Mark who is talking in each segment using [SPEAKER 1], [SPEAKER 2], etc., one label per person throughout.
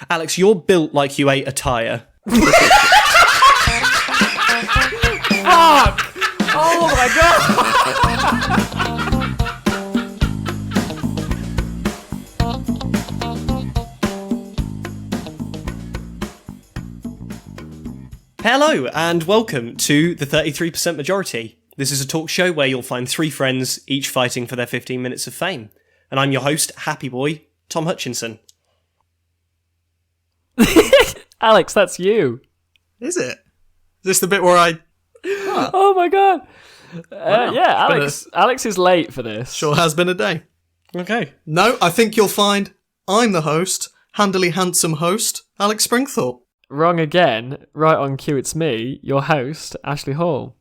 [SPEAKER 1] Alex, you're built like you ate a tyre.
[SPEAKER 2] Fuck! Oh my god!
[SPEAKER 1] Hello, and welcome to the 33% Majority. This is a talk show where you'll find three friends, each fighting for their 15 minutes of fame. And I'm your host, Happy Boy, Tom Hutchinson.
[SPEAKER 2] Alex, that's you.
[SPEAKER 3] Is it? Is this the bit where I...
[SPEAKER 2] Oh my god.
[SPEAKER 3] Wow.
[SPEAKER 2] Yeah, Alex is late for this.
[SPEAKER 3] Sure has been a day.
[SPEAKER 1] Okay.
[SPEAKER 3] No, I think you'll find I'm the host, handily handsome host, Alex Springthorpe.
[SPEAKER 2] Wrong again. Right on cue, it's me, your host, Ashley Hall.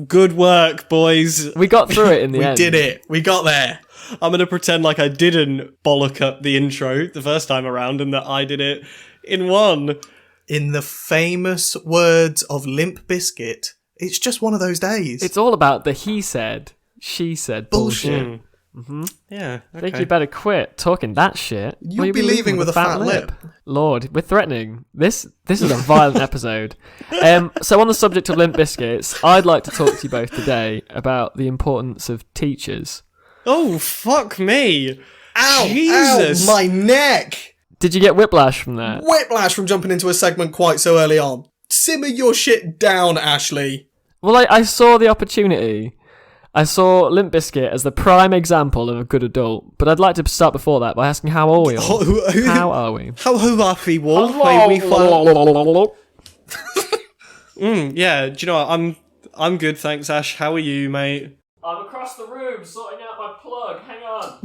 [SPEAKER 1] Good work, boys.
[SPEAKER 2] We got through it in the end.
[SPEAKER 3] We did it. We got there.
[SPEAKER 1] I'm going to pretend like I didn't bollock up the intro the first time around and that I did it in one.
[SPEAKER 3] In the famous words of Limp Bizkit, it's just one of those days.
[SPEAKER 2] It's all about the he said, she said bullshit.
[SPEAKER 1] Mm-hmm. Yeah, okay.
[SPEAKER 2] I think you better quit talking that shit.
[SPEAKER 3] You'll be leaving with a fat lip.
[SPEAKER 2] Lord, we're threatening. This is a violent episode. So on the subject of Limp Bizkits, I'd like to talk to you both today about the importance of teachers.
[SPEAKER 1] Oh, fuck me.
[SPEAKER 3] Ow,
[SPEAKER 1] Jesus.
[SPEAKER 3] ow, my neck.
[SPEAKER 2] Did you get whiplash from that?
[SPEAKER 3] Whiplash from jumping into a segment quite so early on. Simmer your shit down, Ashley.
[SPEAKER 2] Well, I saw the opportunity. I saw Limp Bizkit as the prime example of a good adult, but I'd like to start before that by asking how are we all? How are we?
[SPEAKER 1] How are we, Wolf? Yeah, do you know what? I'm good, thanks, Ash. How are you, mate?
[SPEAKER 2] I'm across the room sorting out my plug. Hang on.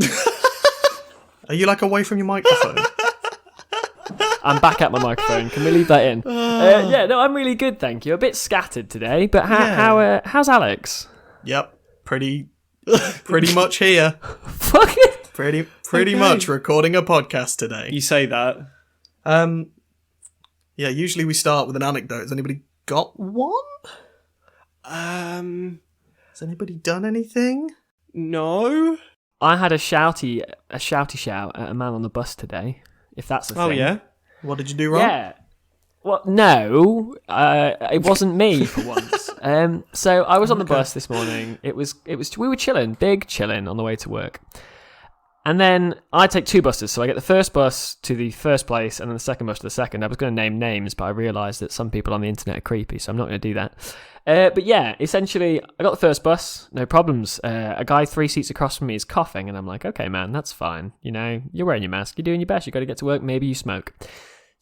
[SPEAKER 3] Are you like away from your microphone?
[SPEAKER 2] I'm back at my microphone. Can we leave that in? Yeah, no, I'm really good, thank you. A bit scattered today, but how's Alex?
[SPEAKER 3] Yep, pretty much here.
[SPEAKER 2] Fuck it.
[SPEAKER 3] Pretty
[SPEAKER 1] Okay.
[SPEAKER 3] much recording a podcast today.
[SPEAKER 1] You say that.
[SPEAKER 3] Yeah, usually we start with an anecdote. Has anybody got one? Has anybody done anything?
[SPEAKER 1] No.
[SPEAKER 2] I had a shouty shout at a man on the bus today, if that's a thing.
[SPEAKER 1] Oh, yeah?
[SPEAKER 3] What did you do wrong?
[SPEAKER 2] Yeah. Well, no, it wasn't me for once. So I was on the bus this morning. We were chilling on the way to work. And then I take two buses, so I get the first bus to the first place and then the second bus to the second. I was going to name names, but I realised that some people on the internet are creepy, so I'm not going to do that. But yeah, essentially, I got the first bus, no problems. A guy 3 seats across from me is coughing, and I'm like, okay, man, that's fine. You know, you're wearing your mask, you're doing your best, you've got to get to work, maybe you smoke.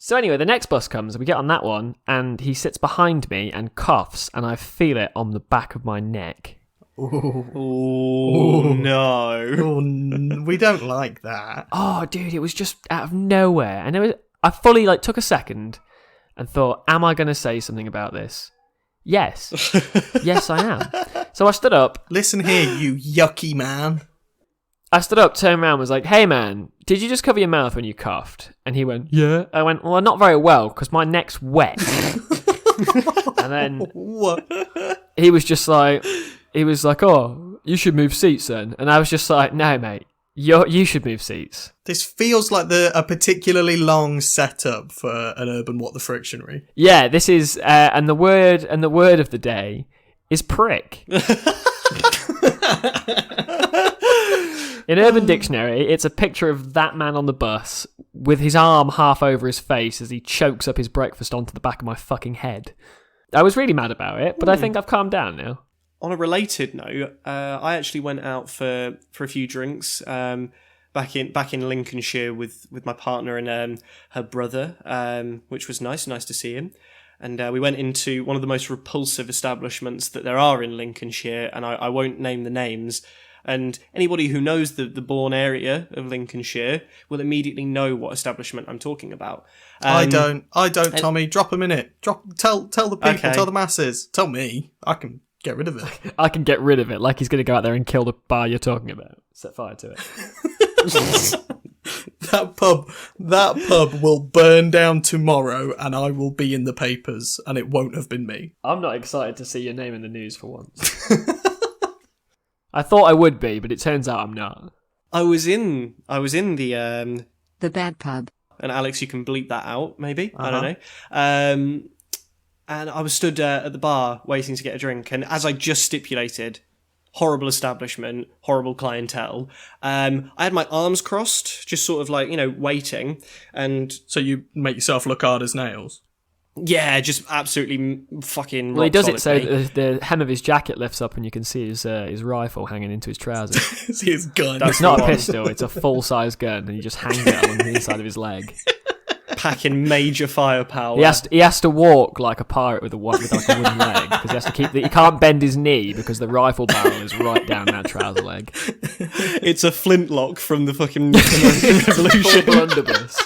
[SPEAKER 2] So anyway, the next bus comes, we get on that one, and he sits behind me and coughs, and I feel it on the back of my neck.
[SPEAKER 1] Oh, no.
[SPEAKER 3] We don't like that.
[SPEAKER 2] Oh, dude, it was just out of nowhere. And I fully took a second and thought, am I going to say something about this? Yes. Yes, I am. So I stood up.
[SPEAKER 3] Listen here, you yucky man.
[SPEAKER 2] I stood up, turned around, was like, hey, man, did you just cover your mouth when you coughed? And he went, yeah. I went, well, not very well, because my neck's wet. And then
[SPEAKER 3] What?
[SPEAKER 2] he was like, oh, you should move seats then. And I was just like, no, mate, you should move seats.
[SPEAKER 3] This feels like a particularly long setup for an Urban What the Frictionary.
[SPEAKER 2] Yeah, this is, and the word of the day is prick. In Urban Dictionary, it's a picture of that man on the bus with his arm half over his face as he chokes up his breakfast onto the back of my fucking head. I was really mad about it, but I think I've calmed down now.
[SPEAKER 1] On a related note, I actually went out for a few drinks back in Lincolnshire with my partner and her brother, which was nice to see him. And we went into one of the most repulsive establishments that there are in Lincolnshire, and I won't name the names. And anybody who knows the Bourne area of Lincolnshire will immediately know what establishment I'm talking about.
[SPEAKER 3] I don't, Tommy. Drop a minute. Tell the people,
[SPEAKER 1] Okay.
[SPEAKER 3] Tell the masses. Tell me. I can get rid of it.
[SPEAKER 2] I can get rid of it, like he's going to go out there and kill the bar you're talking about. Set fire to it.
[SPEAKER 3] That pub will burn down tomorrow, and I will be in the papers, and it won't have been me.
[SPEAKER 2] I'm not excited to see your name in the news for once. I thought I would be, but it turns out I'm not.
[SPEAKER 1] I was in the
[SPEAKER 4] The bad pub.
[SPEAKER 1] and Alex, you can bleep that out, maybe. I don't know. And I was stood at the bar waiting to get a drink, and as I just stipulated, horrible establishment, horrible clientele. I had my arms crossed, just sort of like, waiting, and
[SPEAKER 3] So you make yourself look hard as nails.
[SPEAKER 1] yeah, just absolutely fucking.
[SPEAKER 2] Well, he does it so
[SPEAKER 1] rock solid,
[SPEAKER 2] that the hem of his jacket lifts up and you can see his rifle hanging into his trousers.
[SPEAKER 3] See his gun.
[SPEAKER 2] It's not a pistol; it's a full-size gun, and he just hangs it along the inside of his leg.
[SPEAKER 1] packing major firepower.
[SPEAKER 2] He has to walk like a pirate with like a wooden leg because he has to he can't bend his knee because the rifle barrel is right down that trouser leg.
[SPEAKER 1] It's a flintlock from the fucking American Revolution.
[SPEAKER 2] Blunderbuss.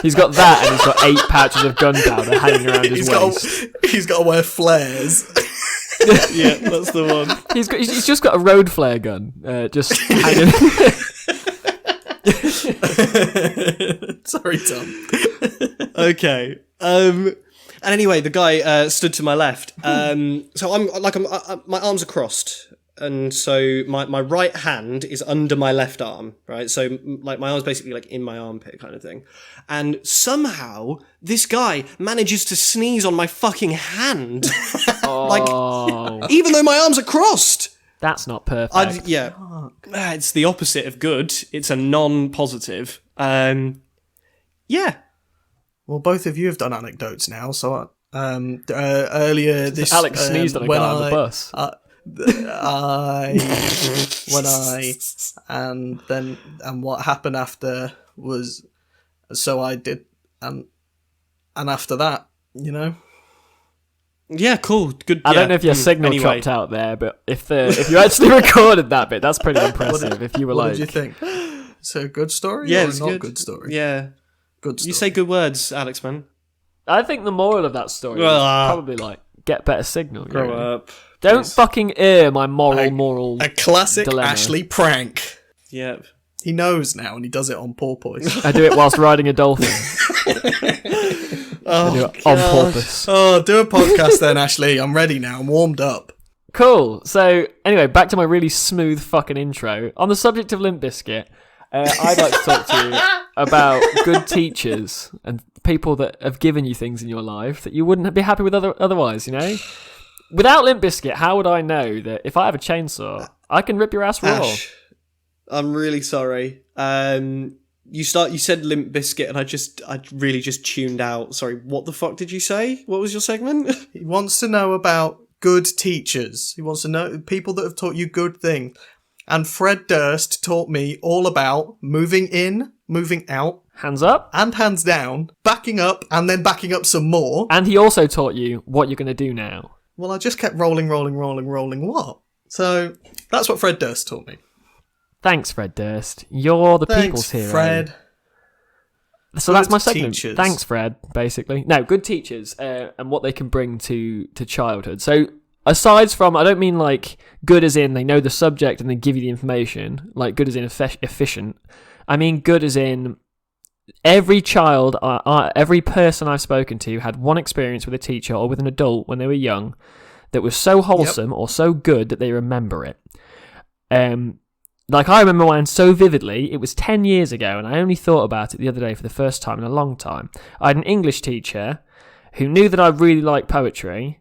[SPEAKER 2] He's got that, and he's got 8 pouches of gunpowder hanging around his waist.
[SPEAKER 3] He's got to wear flares.
[SPEAKER 1] Yeah, that's the one.
[SPEAKER 2] He's just got a road flare gun, just hanging.
[SPEAKER 3] Sorry, Tom.
[SPEAKER 1] Okay. And anyway, the guy stood to my left. So my arms are crossed, and so my right hand is under my left arm, right? So like my arm's basically like in my armpit kind of thing. And somehow this guy manages to sneeze on my fucking hand.
[SPEAKER 2] Oh,
[SPEAKER 1] Like, even though my arms are crossed.
[SPEAKER 2] that's not perfect.
[SPEAKER 1] It's the opposite of good. It's a non-positive. Yeah.
[SPEAKER 3] Well, both of you have done anecdotes now. So earlier this
[SPEAKER 2] Alex sneezed on a guy on the bus.
[SPEAKER 3] And what happened after was, so I did, and after that,
[SPEAKER 1] Yeah, cool. Good.
[SPEAKER 2] I don't know if your signal
[SPEAKER 1] anyway.
[SPEAKER 2] dropped out there, but if you actually recorded that bit, that's pretty impressive. If you were
[SPEAKER 3] what
[SPEAKER 2] like,
[SPEAKER 3] did you think? It's a good story,
[SPEAKER 1] Yeah,
[SPEAKER 3] or
[SPEAKER 1] it's
[SPEAKER 3] not
[SPEAKER 1] good.
[SPEAKER 3] good story?
[SPEAKER 1] Yeah.
[SPEAKER 3] Good story.
[SPEAKER 1] You say good words, Alex, man.
[SPEAKER 2] I think the moral of that story is probably like get better signal.
[SPEAKER 1] Grow up.
[SPEAKER 2] Don't
[SPEAKER 1] please.
[SPEAKER 2] fucking air my moral.
[SPEAKER 3] A classic
[SPEAKER 2] dilemma.
[SPEAKER 3] Ashley prank.
[SPEAKER 1] Yep.
[SPEAKER 3] He knows now, and he does it on porpoise.
[SPEAKER 2] I do it whilst riding a dolphin. I do it on purpose.
[SPEAKER 3] Oh, do a podcast then, Ashley. I'm ready now. I'm warmed up.
[SPEAKER 2] Cool. So anyway, back to my really smooth fucking intro. On the subject of Limp Bizkit, I'd like to talk to you about good teachers and people that have given you things in your life that you wouldn't be happy with otherwise, Without Limp Bizkit, how would I know that if I have a chainsaw, I can rip your ass raw?
[SPEAKER 1] Ash, I'm really sorry. You said Limp Bizkit, and I really just tuned out. Sorry, what the fuck did you say? What was your segment?
[SPEAKER 3] He wants to know about good teachers. He wants to know people that have taught you good things. And Fred Durst taught me all about moving in, moving out,
[SPEAKER 2] Hands up.
[SPEAKER 3] and hands down, backing up, and then backing up some more.
[SPEAKER 2] And he also taught you what you're going to do now.
[SPEAKER 3] Well, I just kept rolling what? So that's what Fred Durst taught me.
[SPEAKER 2] Thanks, Fred Durst. You're the
[SPEAKER 3] Thanks,
[SPEAKER 2] people's hero.
[SPEAKER 3] Fred.
[SPEAKER 2] So that's
[SPEAKER 3] Good
[SPEAKER 2] my segment.
[SPEAKER 3] teachers.
[SPEAKER 2] Thanks, Fred, basically. No, good teachers and what they can bring to childhood. So aside from, I don't mean like good as in they know the subject and they give you the information, like good as in efficient. I mean good as in every child, every person I've spoken to had one experience with a teacher or with an adult when they were young that was so wholesome or so good that they remember it. Like I remember mine so vividly, it was 10 years ago and I only thought about it the other day for the first time in a long time. I had an English teacher who knew that I really liked poetry,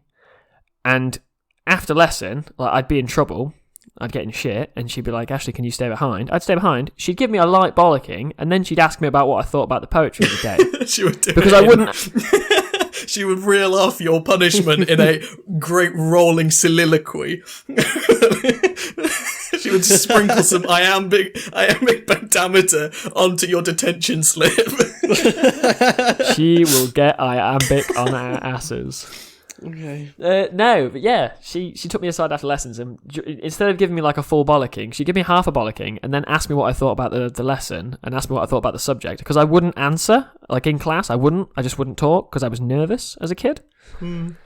[SPEAKER 2] and after lesson, like I'd be in trouble, I'd get in shit, and she'd be like, Ashley, can you stay behind? I'd stay behind, she'd give me a light bollocking, and then she'd ask me about what I thought about the poetry of the day.
[SPEAKER 3] She would do
[SPEAKER 2] Because
[SPEAKER 3] it
[SPEAKER 2] I
[SPEAKER 3] in-
[SPEAKER 2] wouldn't...
[SPEAKER 3] She would reel off your punishment in a great rolling soliloquy. She would sprinkle some iambic pentameter onto your detention slip.
[SPEAKER 2] She will get iambic on our asses.
[SPEAKER 1] Okay.
[SPEAKER 2] No, but yeah, she took me aside after lessons, and instead of giving me like a full bollocking, she'd give me half a bollocking and then ask me what I thought about the lesson and ask me what I thought about the subject, because I wouldn't answer, like in class, I just wouldn't talk because I was nervous as a kid. And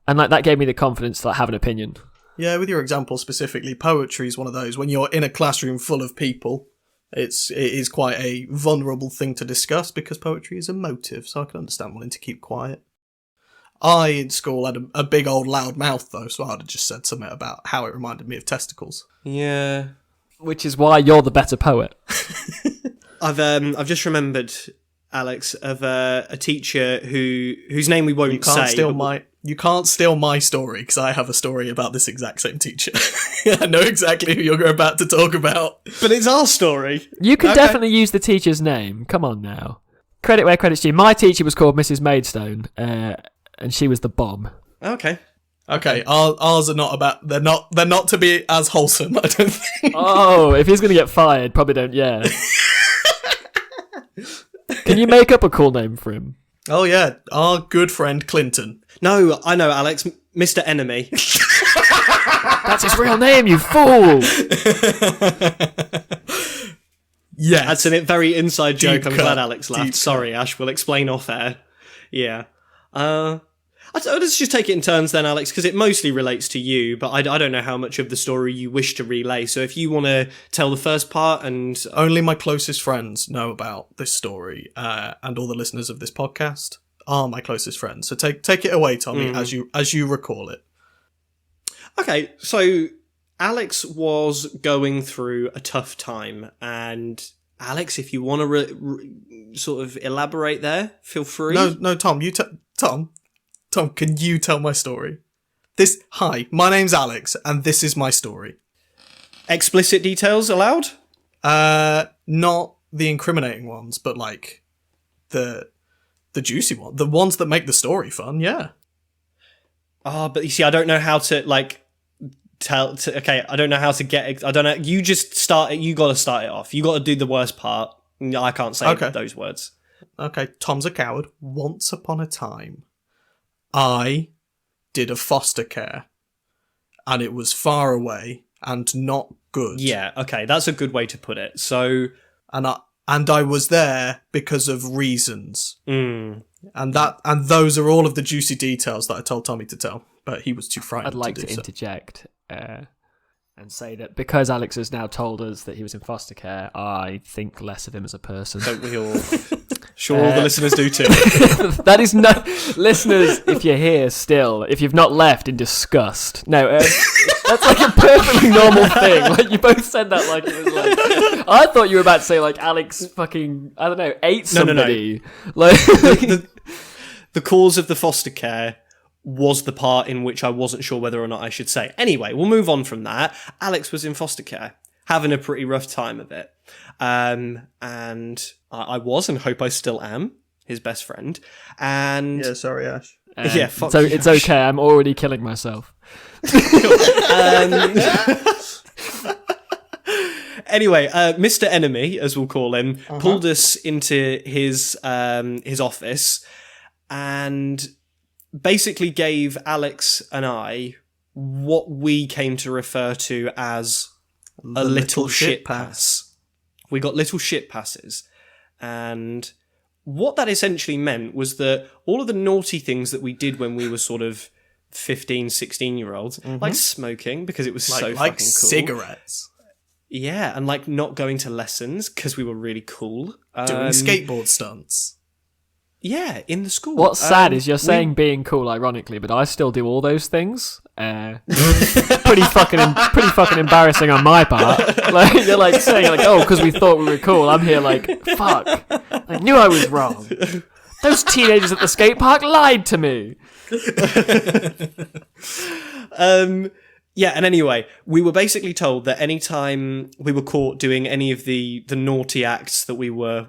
[SPEAKER 2] like that gave me the confidence to like, have an opinion.
[SPEAKER 3] Yeah, with your example specifically, poetry is one of those, when you're in a classroom full of people, it is quite a vulnerable thing to discuss because poetry is emotive, so I can understand wanting to keep quiet. I, in school, had a big old loud mouth, though, so I'd have just said something about how it reminded me of testicles.
[SPEAKER 1] Yeah.
[SPEAKER 2] Which is why you're the better poet.
[SPEAKER 1] I've just remembered Alex, of a teacher whose name we won't
[SPEAKER 3] You can't
[SPEAKER 1] say.
[SPEAKER 3] steal my story, because I have a story about this exact same teacher. I know exactly who you're about to talk about.
[SPEAKER 1] But it's our story.
[SPEAKER 2] You can definitely use the teacher's name. Come on now. Credit where credit's due. My teacher was called Mrs. Maidstone, and she was the bomb.
[SPEAKER 1] Okay.
[SPEAKER 3] Okay, ours are not about. They're not to be as wholesome, I don't think.
[SPEAKER 2] Oh, if he's going to get fired, probably don't. Yeah. Can you make up a cool name for him?
[SPEAKER 3] Oh yeah, our good friend Clinton.
[SPEAKER 1] No, I know, Alex. Mr. Enemy.
[SPEAKER 2] That's his real name, you fool!
[SPEAKER 3] Yes.
[SPEAKER 1] That's a very inside joke.
[SPEAKER 3] Deep
[SPEAKER 1] I'm
[SPEAKER 3] cut.
[SPEAKER 1] glad Alex laughed.
[SPEAKER 3] Deep
[SPEAKER 1] Sorry, Ash. We'll explain off air. Yeah. Let's just take it in turns then, Alex, because it mostly relates to you, but I don't know how much of the story you wish to relay. So if you want to tell the first part and...
[SPEAKER 3] Only my closest friends know about this story, and all the listeners of this podcast are my closest friends. So take it away, Tommy, as you recall it.
[SPEAKER 1] Okay, so Alex was going through a tough time, and Alex, if you want to sort of elaborate there, feel free.
[SPEAKER 3] No, Tom, Tom, can you tell my story? Hi, my name's Alex, and this is my story.
[SPEAKER 1] Explicit details allowed?
[SPEAKER 3] Not the incriminating ones, but like the juicy ones, the ones that make the story fun. Yeah.
[SPEAKER 1] But you see, I don't know how to I don't know how to get. I don't know. You just start it. You got to start it off. You got to do the worst part. I can't say those words.
[SPEAKER 3] Okay, Tom's a coward. Once upon a time, I did a foster care, and it was far away and not good.
[SPEAKER 1] Yeah, okay, that's a good way to put it. So,
[SPEAKER 3] and I was there because of reasons.
[SPEAKER 1] Mm.
[SPEAKER 3] And those are all of the juicy details that I told Tommy to tell, but he was too frightened.
[SPEAKER 2] I'd like to interject and say that because Alex has now told us that he was in foster care, I think less of him as a person.
[SPEAKER 1] Don't we all? Sure, all the listeners do too.
[SPEAKER 2] That is no listeners. If you're here still, if you've not left in disgust, no, that's like a perfectly normal thing. Like you both said that like it was like. I thought you were about to say like Alex fucking ate somebody.
[SPEAKER 1] No.
[SPEAKER 2] Like
[SPEAKER 1] the cause of the foster care was the part in which I wasn't sure whether or not I should say. Anyway, we'll move on from that. Alex was in foster care, having a pretty rough time of it. And I was, and hope I still am, his best friend. And
[SPEAKER 3] yeah, sorry, Ash.
[SPEAKER 1] Yeah, fuck
[SPEAKER 2] so
[SPEAKER 1] you,
[SPEAKER 2] it's
[SPEAKER 1] Ash.
[SPEAKER 2] okay. I'm already killing myself.
[SPEAKER 1] Anyway, Mr. Enemy, as we'll call him, pulled us into his office and basically gave Alex and I what we came to refer to as a little shit pass. We got little shit passes. And what that essentially meant was that all of the naughty things that we did when we were sort of 15, 16-year-olds, like smoking, because it was so fucking cool.
[SPEAKER 3] Cigarettes.
[SPEAKER 1] Yeah, and like not going to lessons because we were really cool.
[SPEAKER 3] Doing skateboard stunts.
[SPEAKER 1] Yeah, in the school.
[SPEAKER 2] What's sad is you're saying being cool, ironically, but I still do all those things. Pretty fucking embarrassing on my part. Like you're like saying like, oh, because we thought we were cool. I'm here like, fuck. I knew I was wrong. Those teenagers at the skate park lied to me.
[SPEAKER 1] Yeah, and anyway, we were basically told that anytime we were caught doing any of the naughty acts that we were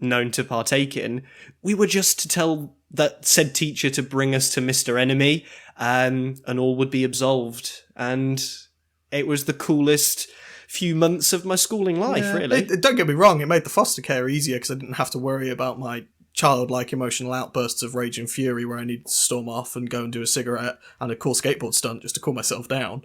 [SPEAKER 1] known to partake in, we were just to tell that said teacher to bring us to Mr. Enemy, and all would be absolved. And it was the coolest few months of my schooling life, really.
[SPEAKER 3] Don't get me wrong, it made the foster care easier because I didn't have to worry about my childlike emotional outbursts of rage and fury where I needed to storm off and go and do a cigarette and a cool skateboard stunt just to cool myself down.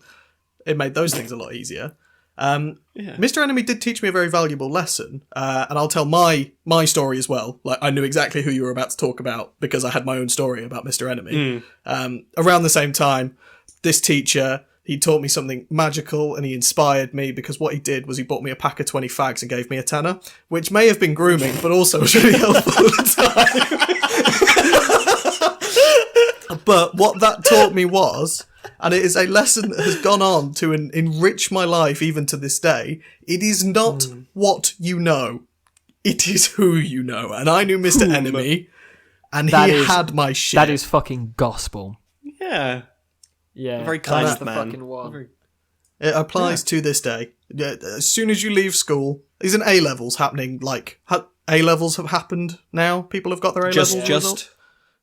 [SPEAKER 3] It made those things a lot easier. Mr. Enemy did teach me a very valuable lesson, and I'll tell my story as well. Like I knew exactly who you were about to talk about because I had my own story about Mr. Enemy. Around the same time, this teacher, he taught me something magical and he inspired me because what he did was he bought me a pack of 20 fags and gave me a tenner, which may have been grooming, but also was really helpful at the time. But what that taught me was, and it is a lesson that has gone on to enrich my life even to this day, it is not what you know. It is who you know. And I knew Mr. Enemy, and
[SPEAKER 2] That
[SPEAKER 3] he
[SPEAKER 2] is-
[SPEAKER 3] had my shit.
[SPEAKER 2] That is fucking gospel.
[SPEAKER 1] Yeah.
[SPEAKER 2] Yeah.
[SPEAKER 1] Very kind
[SPEAKER 2] that's the
[SPEAKER 1] man.
[SPEAKER 2] fucking one.
[SPEAKER 3] It applies to this day. Yeah, as soon as you leave school, isn't A-levels happening? Like, A-levels have happened now? People have got their A-levels results?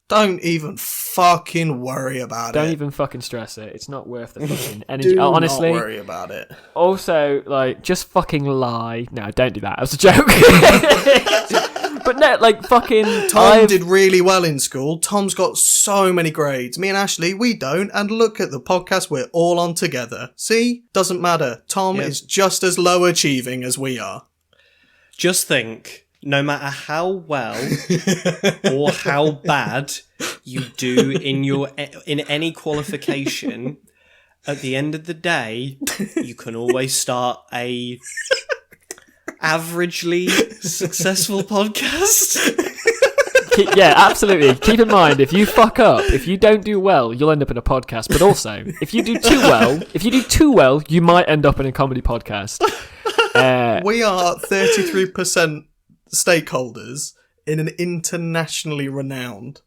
[SPEAKER 3] Don't even fucking worry about it.
[SPEAKER 2] Don't even fucking stress it. It's not worth the fucking energy.
[SPEAKER 3] Do
[SPEAKER 2] Honestly.
[SPEAKER 3] not worry about it.
[SPEAKER 2] Also, like, just fucking lie. No, don't do that. That was a joke. But no, like, fucking...
[SPEAKER 3] Tom did really well in school. Tom's got so many grades. Me and Ashley, we don't. And look at the podcast we're all on together. See? Doesn't matter. Tom is just as low achieving as we are.
[SPEAKER 1] Just think, no matter how well or how bad you do in any qualification, at the end of the day, you can always start a averagely successful podcast.
[SPEAKER 2] Yeah, absolutely. Keep in mind, if you fuck up, if you don't do well, you'll end up in a podcast. But also, if you do too well, you might end up in a comedy podcast.
[SPEAKER 3] We are 33% stakeholders in an internationally renowned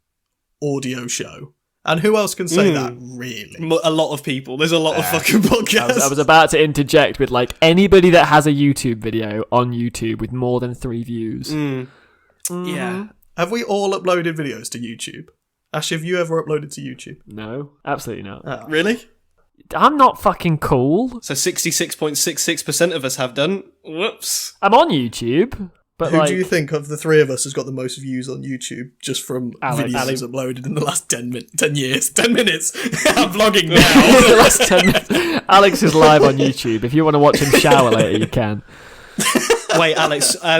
[SPEAKER 3] audio show. And who else can say that, really?
[SPEAKER 1] A lot of people. There's a lot of fucking podcasts.
[SPEAKER 2] I was about to interject with, like, anybody that has a YouTube video on YouTube with more than 3 views.
[SPEAKER 1] Yeah.
[SPEAKER 3] Have we all uploaded videos to YouTube? Ash, have you ever uploaded to YouTube?
[SPEAKER 2] No, absolutely not.
[SPEAKER 1] Really?
[SPEAKER 2] I'm not fucking cool.
[SPEAKER 1] So 66.66% of us have done. Whoops.
[SPEAKER 2] I'm on YouTube, but
[SPEAKER 3] Who
[SPEAKER 2] like,
[SPEAKER 3] do you think of the three of us has got the most views on YouTube just from
[SPEAKER 2] Alex.
[SPEAKER 3] videos uploaded in the last 10 years? 10 minutes. I'm vlogging now.
[SPEAKER 2] the last 10 minutes. Alex is live on YouTube. If you want to watch him shower later, you can.
[SPEAKER 1] Wait, Alex, I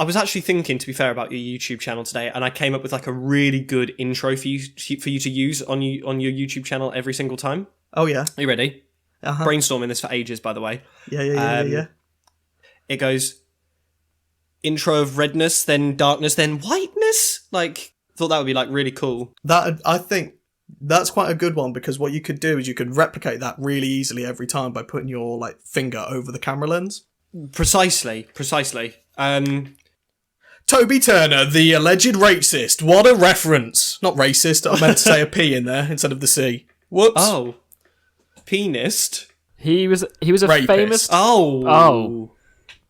[SPEAKER 1] was actually thinking, to be fair, about your YouTube channel today, and I came up with like a really good intro for you to use on your YouTube channel every single time.
[SPEAKER 3] Oh, yeah.
[SPEAKER 1] Are you ready?
[SPEAKER 3] Uh-huh.
[SPEAKER 1] Brainstorming this for ages, by the way.
[SPEAKER 3] Yeah.
[SPEAKER 1] It goes intro of redness, then darkness, then whiteness. Like, thought that would be like really cool.
[SPEAKER 3] That, I think that's quite a good one, because what you could do is you could replicate that really easily every time by putting your like finger over the camera lens.
[SPEAKER 1] Precisely.
[SPEAKER 3] Toby Turner, the alleged racist. What a reference. Not racist. I meant to say a P in there instead of the C. Whoops.
[SPEAKER 1] Oh. Penist?
[SPEAKER 2] He was a
[SPEAKER 3] Rapist.
[SPEAKER 2] famous.
[SPEAKER 1] Oh.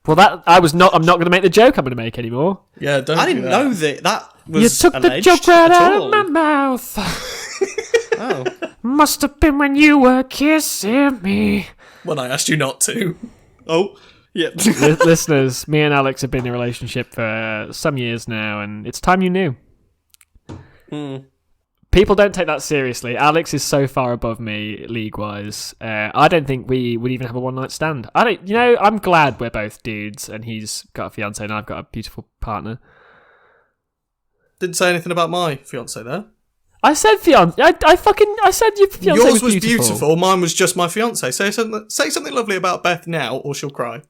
[SPEAKER 2] Well, I'm not going to make the joke I'm going to make anymore.
[SPEAKER 3] Yeah, don't
[SPEAKER 1] I
[SPEAKER 3] do
[SPEAKER 1] didn't
[SPEAKER 3] that.
[SPEAKER 1] know that was
[SPEAKER 2] You took the
[SPEAKER 1] alleged
[SPEAKER 2] joke right
[SPEAKER 1] at
[SPEAKER 2] out
[SPEAKER 1] all.
[SPEAKER 2] of my mouth.
[SPEAKER 1] Oh.
[SPEAKER 2] Must have been when you were kissing me.
[SPEAKER 3] When I asked you not to.
[SPEAKER 1] Oh. Yeah.
[SPEAKER 2] Listeners, me and Alex have been in a relationship for some years now, and it's time you knew. People don't take that seriously. Alex is so far above me league-wise. I don't think we would even have a one-night stand. I'm glad we're both dudes, and he's got a fiance and I've got a beautiful partner.
[SPEAKER 3] Didn't say anything about my fiance there.
[SPEAKER 2] I said fiance. I said your fiance
[SPEAKER 3] Yours was
[SPEAKER 2] beautiful.
[SPEAKER 3] beautiful. Mine was just my fiance. Say something lovely about Beth now, or she'll cry.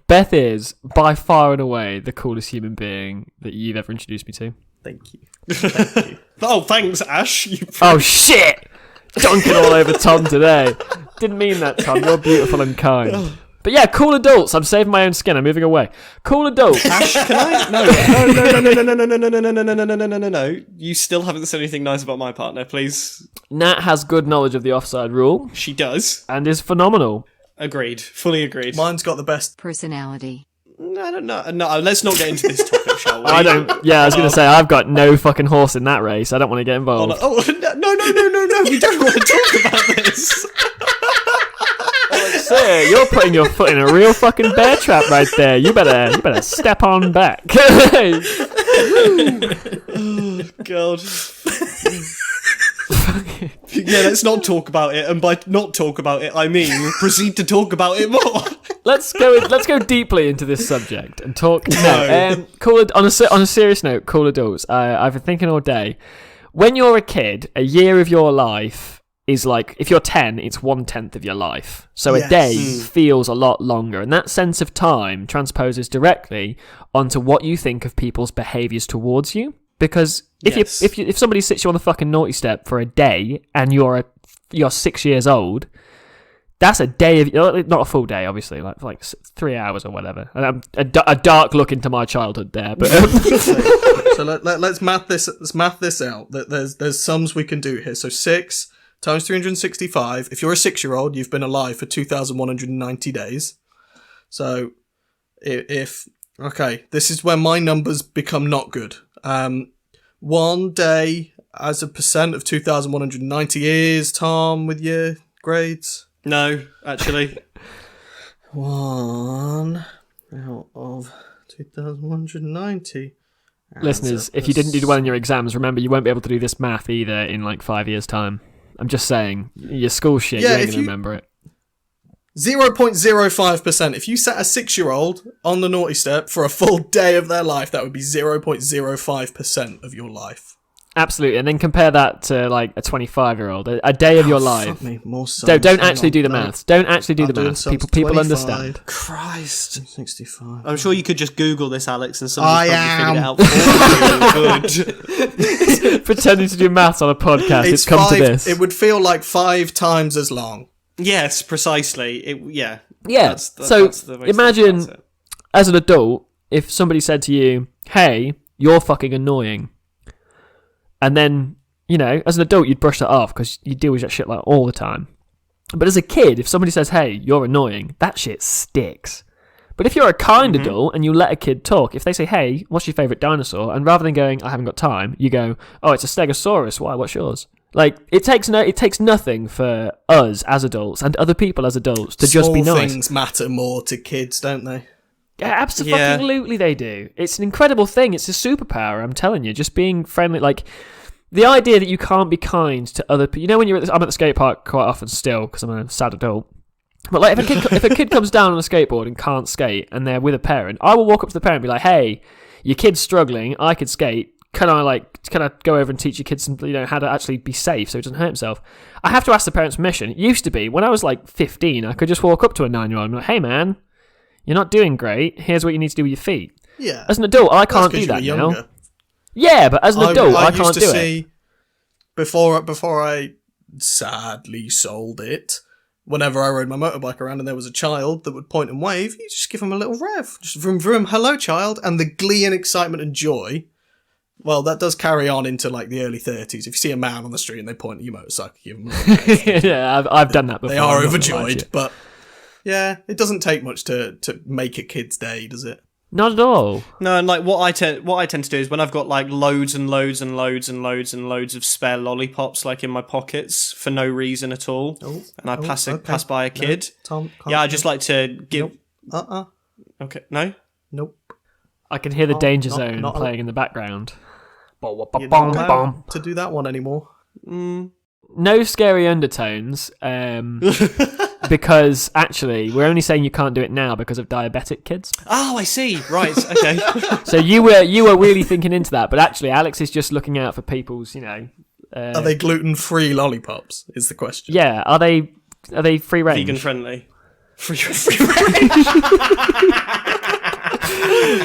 [SPEAKER 2] Beth is, by far and away, the coolest human being that you've ever introduced me to.
[SPEAKER 3] Thank you. Thank you.
[SPEAKER 1] Oh, thanks, Ash.
[SPEAKER 2] Oh, shit! Dunking all over Tom today. Didn't mean that, Tom. You're beautiful and kind. But yeah, cool adults. I'm saving my own skin. I'm moving away. Cool adults.
[SPEAKER 1] Ash, can I? No. You still haven't said anything nice about my partner, please.
[SPEAKER 2] Nat has good knowledge of the offside rule
[SPEAKER 1] She does.
[SPEAKER 2] and is phenomenal.
[SPEAKER 1] Agreed. Fully agreed.
[SPEAKER 3] Mine's got the best.
[SPEAKER 4] Personality.
[SPEAKER 1] No, let's not get into this topic, shall we?
[SPEAKER 2] I don't. Yeah, I was going to say I've got no fucking horse in that race. I don't want to get involved.
[SPEAKER 1] Oh, no. We don't want to talk about this.
[SPEAKER 2] Sir, you're putting your foot in a real fucking bear trap right there. You better step on back.
[SPEAKER 1] God. Yeah, let's not talk about it, and by not talk about it, I mean proceed to talk about it more.
[SPEAKER 2] Let's go deeply into this subject and talk.
[SPEAKER 1] No.
[SPEAKER 2] On a serious note, cool adults. I've been thinking all day. When you're a kid, a year of your life is like, if you're 10, it's 1/10 of your life. So a
[SPEAKER 3] Yes.
[SPEAKER 2] day feels a lot longer, and that sense of time transposes directly onto what you think of people's behaviours towards you. Because if somebody sits you on the fucking naughty step for a day and you're 6 years old, That's a day of, not a full day, obviously, like 3 hours or whatever. And a dark look into my childhood there, but
[SPEAKER 3] So let's math this. Let's math this out. There's sums we can do here. So 6 times 365. If you're a 6-year-old, you've been alive for 2,190 days. So if okay, this is where my numbers become not good. 1 day as a percent of 2,190 is, Tom, with your grades.
[SPEAKER 1] No, actually.
[SPEAKER 3] 1 out of 2,190.
[SPEAKER 2] listeners, if you didn't do well in your exams, remember you won't be able to do this math either in like 5 years' time. I'm just saying, your school shit, you ain't going to remember it.
[SPEAKER 3] 0.05%. If you sat a 6-year-old on the naughty step for a full day of their life, that would be 0.05% of your life.
[SPEAKER 2] Absolutely, and then compare that to like a 25-year-old, a day of your life.
[SPEAKER 3] Fuck me, more sums.
[SPEAKER 2] Don't actually do the maths. Don't actually do the maths. People understand.
[SPEAKER 1] Christ.
[SPEAKER 3] 65.
[SPEAKER 1] I'm sure you could just Google this, Alex, and somebody's probably figured it out for you. Good.
[SPEAKER 2] Pretending to do maths on a podcast. It's come to this.
[SPEAKER 3] It would feel like 5 times as long.
[SPEAKER 1] Yes, precisely.
[SPEAKER 2] Yeah.
[SPEAKER 1] That's the way
[SPEAKER 2] Imagine,
[SPEAKER 1] to think about it.
[SPEAKER 2] as an adult, if somebody said to you, "Hey, you're fucking annoying," and then, as an adult, you'd brush that off because you deal with that shit like all the time. But as a kid, if somebody says, "Hey, you're annoying," that shit sticks. But if you're a kind adult and you let a kid talk, if they say, "Hey, what's your favourite dinosaur?" and rather than going, "I haven't got time," you go, "Oh, it's a Stegosaurus. Why? What's yours?" Like, it takes nothing for us as adults and other people as adults to just be nice.
[SPEAKER 3] Small things matter more to kids, don't they?
[SPEAKER 2] Yeah, absolutely they do. It's an incredible thing. It's a superpower, I'm telling you. Just being friendly. Like, the idea that you can't be kind to other people. When I'm at the skate park quite often still, because I'm a sad adult. But like, if a kid comes down on a skateboard and can't skate and they're with a parent, I will walk up to the parent and be like, "Hey, your kid's struggling. I could skate. Can I go over and teach your kid some, how to actually be safe so he doesn't hurt himself?" I have to ask the parents' permission. It used to be, when I was like 15, I could just walk up to a 9-year-old and be like, "Hey man, you're not doing great. Here's what you need to do with your feet."
[SPEAKER 3] Yeah.
[SPEAKER 2] As an adult, I can't do that now.
[SPEAKER 3] Younger.
[SPEAKER 2] Yeah, but as an adult, I can't do it.
[SPEAKER 3] Before I sadly sold it, whenever I rode my motorbike around and there was a child that would point and wave, you just give him a little rev. Just vroom vroom, "Hello child," and the glee and excitement and joy. Well, that does carry on into like the early 30s. If you see a man on the street and they point at your motorcycle, give them a rev.
[SPEAKER 2] Yeah, I've done that before.
[SPEAKER 3] They are overjoyed, but yeah, it doesn't take much to make a kid's day, does it?
[SPEAKER 2] Not at all.
[SPEAKER 1] No, and like what I tend to do is when I've got like loads and loads and loads and loads and loads of spare lollipops like in my pockets for no reason at all, and I pass by a kid.
[SPEAKER 3] No, Tom,
[SPEAKER 1] I just like to give.
[SPEAKER 3] Nope.
[SPEAKER 1] Okay, no.
[SPEAKER 3] Nope.
[SPEAKER 2] I can hear the Danger Zone
[SPEAKER 3] not
[SPEAKER 2] playing in the background.
[SPEAKER 3] You're not allowed to do that one anymore.
[SPEAKER 2] No scary undertones, because actually we're only saying you can't do it now because of diabetic kids.
[SPEAKER 1] Oh, I see. Right. Okay.
[SPEAKER 2] So you were really thinking into that, but actually Alex is just looking out for people's,
[SPEAKER 3] Are they gluten-free lollipops? Is the question.
[SPEAKER 2] Yeah. Are they free range?
[SPEAKER 1] Vegan friendly. Free range.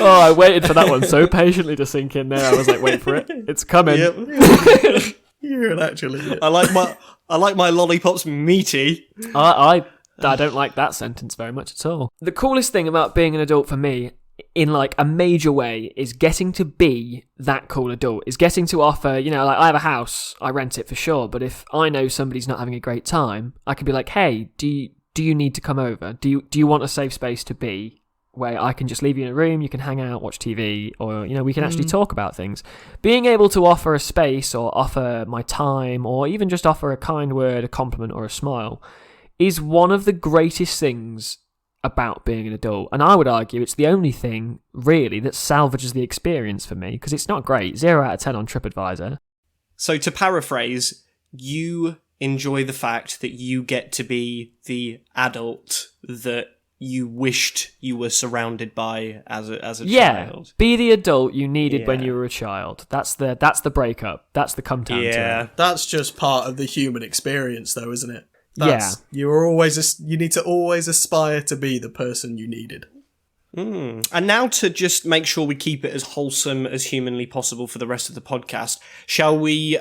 [SPEAKER 2] Oh, I waited for that one so patiently to sink in there. I was like, wait for it. It's coming.
[SPEAKER 3] Yep. You're actually.
[SPEAKER 1] I like my lollipops meaty.
[SPEAKER 2] I don't like that sentence very much at all. The coolest thing about being an adult for me, in like a major way, is getting to be that cool adult. Is getting to offer, like I have a house, I rent it for sure, but if I know somebody's not having a great time, I can be like, "Hey, do you need to come over? Do you want a safe space to be where I can just leave you in a room, you can hang out, watch TV, or, we can actually talk about things." Being able to offer a space or offer my time or even just offer a kind word, a compliment or a smile is one of the greatest things about being an adult. And I would argue it's the only thing really that salvages the experience for me, because it's not great. 0 out of 10 on TripAdvisor.
[SPEAKER 1] So to paraphrase, you enjoy the fact that you get to be the adult that you wished you were surrounded by as a child.
[SPEAKER 2] Be the adult you needed when you were a child. That's the breakup. That's the come down to it.
[SPEAKER 3] That's just part of the human experience, though, isn't it? You need to always aspire to be the person you needed.
[SPEAKER 1] And now, to just make sure we keep it as wholesome as humanly possible for the rest of the podcast, shall we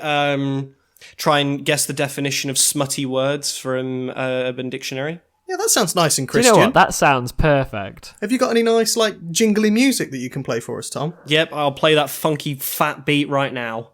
[SPEAKER 1] try and guess the definition of smutty words from Urban Dictionary.
[SPEAKER 3] Yeah, that sounds nice and
[SPEAKER 2] Do you
[SPEAKER 3] Christian.
[SPEAKER 2] know what? That sounds perfect.
[SPEAKER 3] Have you got any nice, like, jingly music that you can play for us, Tom?
[SPEAKER 1] Yep, I'll play that funky fat beat right now.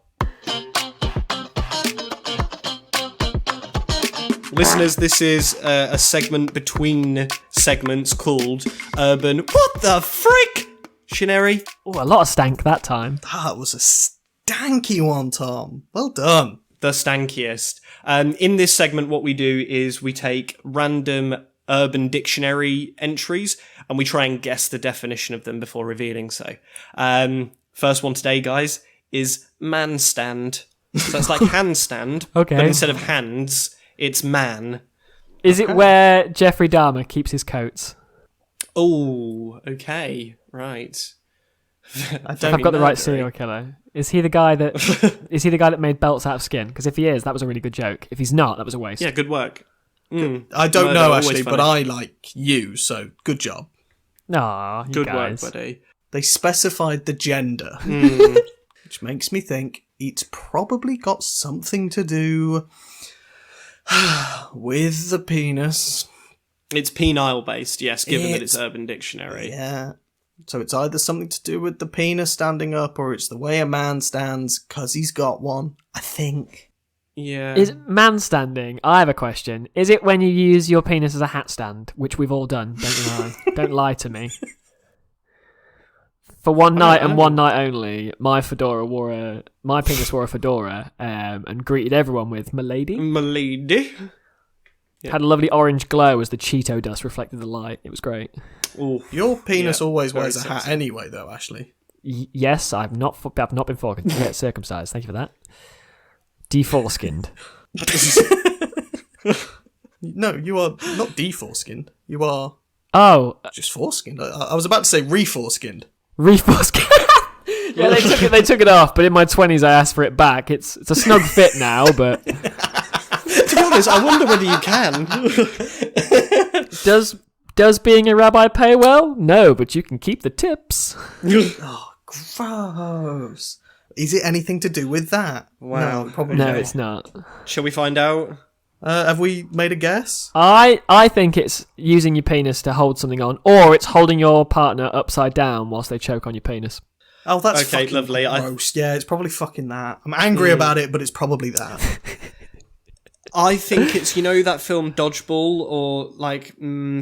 [SPEAKER 1] Listeners, this is a segment between segments called Urban What the Frick? Shineri.
[SPEAKER 2] Oh, a lot of stank that time.
[SPEAKER 3] That was a stanky one, Tom. Well done.
[SPEAKER 1] The stankiest. In this segment, what we do is we take random Urban Dictionary entries and we try and guess the definition of them before revealing so. First one today, guys, is man stand. So it's like handstand,
[SPEAKER 2] Okay.
[SPEAKER 1] but instead of hands, it's man.
[SPEAKER 2] Is it where Jeffrey Dahmer keeps his coats?
[SPEAKER 1] Oh, okay, right.
[SPEAKER 2] If I've got the right serial killer. Is he the guy that made belts out of skin? Because if he is, that was a really good joke. If he's not, that was a waste.
[SPEAKER 1] Yeah, good work.
[SPEAKER 3] I don't
[SPEAKER 1] Murder,
[SPEAKER 3] know,
[SPEAKER 1] always
[SPEAKER 3] actually,
[SPEAKER 1] funny.
[SPEAKER 3] but I like you, so good job.
[SPEAKER 2] Aw, you
[SPEAKER 1] Good
[SPEAKER 2] guys.
[SPEAKER 1] work, buddy.
[SPEAKER 3] They specified the gender, which makes me think it's probably got something to do with the penis.
[SPEAKER 1] It's penile based, yes, given that it's
[SPEAKER 3] It's-
[SPEAKER 1] Urban Dictionary.
[SPEAKER 3] Yeah. So it's either something to do with the penis standing up, or it's the way a man stands because he's got one. I think.
[SPEAKER 1] Yeah.
[SPEAKER 2] Is man standing? I have a question. Is it when you use your penis as a hat stand, which we've all done? Don't lie. Don't lie to me. For one night and one night only, my penis wore a fedora, and greeted everyone with "Milady."
[SPEAKER 1] Milady. Yeah.
[SPEAKER 2] Had a lovely orange glow as the Cheeto dust reflected the light. It was great.
[SPEAKER 1] Ooh.
[SPEAKER 3] Your penis
[SPEAKER 1] Yeah,
[SPEAKER 3] always
[SPEAKER 1] very
[SPEAKER 3] wears a hat
[SPEAKER 1] sexy.
[SPEAKER 3] anyway, though, Ashley.
[SPEAKER 2] Yes, I've not been circumcised. Thank you for that. Deforeskinned.
[SPEAKER 3] No, you are not deforeskinned. You are
[SPEAKER 2] Oh,
[SPEAKER 3] just foreskinned. I was about to say reforeskinned.
[SPEAKER 2] Reforeskin. Yeah, they took it off, but in my 20s I asked for it back. It's a snug fit now, but
[SPEAKER 1] To be honest, I wonder whether you can.
[SPEAKER 2] does being a rabbi pay well? No, but you can keep the tips.
[SPEAKER 3] Oh, gross. Is it anything to do with that?
[SPEAKER 1] Wow.
[SPEAKER 3] No, probably
[SPEAKER 2] No,
[SPEAKER 3] not.
[SPEAKER 2] it's not.
[SPEAKER 1] Shall we find out?
[SPEAKER 3] Have we made a guess?
[SPEAKER 2] I think it's using your penis to hold something on, or it's holding your partner upside down whilst they choke on your penis.
[SPEAKER 3] Oh, that's
[SPEAKER 1] Okay,
[SPEAKER 3] fucking
[SPEAKER 1] lovely.
[SPEAKER 3] gross. Yeah, it's probably fucking that. I'm angry about it, but it's probably that.
[SPEAKER 1] I think it's, you know, that film Dodgeball or like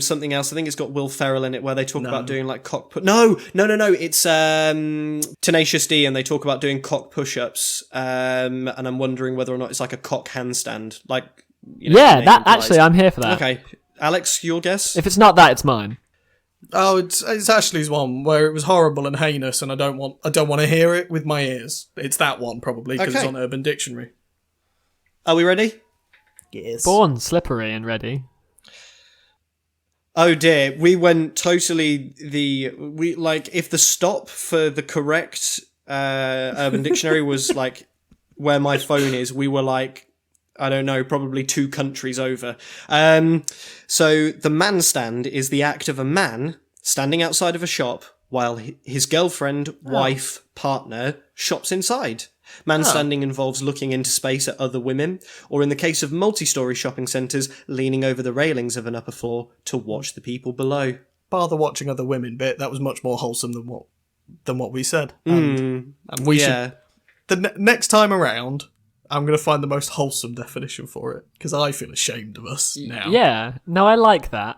[SPEAKER 1] something else. I think it's got Will Ferrell in it where they talk about doing like cock put. No. It's Tenacious D, and they talk about doing cock push-ups. And I'm wondering whether or not it's like a cock handstand. Like, you know,
[SPEAKER 2] Yeah,
[SPEAKER 1] name
[SPEAKER 2] that
[SPEAKER 1] implies.
[SPEAKER 2] actually, I'm here for that.
[SPEAKER 1] Okay, Alex, your guess?
[SPEAKER 2] If it's not that, it's mine.
[SPEAKER 3] Oh, it's Ashley's one where it was horrible and heinous, and I don't want to hear it with my ears. It's that one probably because it's
[SPEAKER 1] Okay.
[SPEAKER 3] on Urban Dictionary.
[SPEAKER 1] Are we ready?
[SPEAKER 3] Yes.
[SPEAKER 2] Born slippery and ready.
[SPEAKER 1] Oh dear, we went totally if the stop for the correct Urban Dictionary was like where my phone is, we were like, I don't know, probably 2 countries over. So the man stand is the act of a man standing outside of a shop while his girlfriend, wife, partner shops inside. Man standing involves looking into space at other women, or in the case of multi-story shopping centres, leaning over the railings of an upper floor to watch the people below.
[SPEAKER 3] Bar the watching other women bit, that was much more wholesome than what we said. And we should. Next time around, I'm going to find the most wholesome definition for it because I feel ashamed of us now.
[SPEAKER 2] Yeah, no, I like that.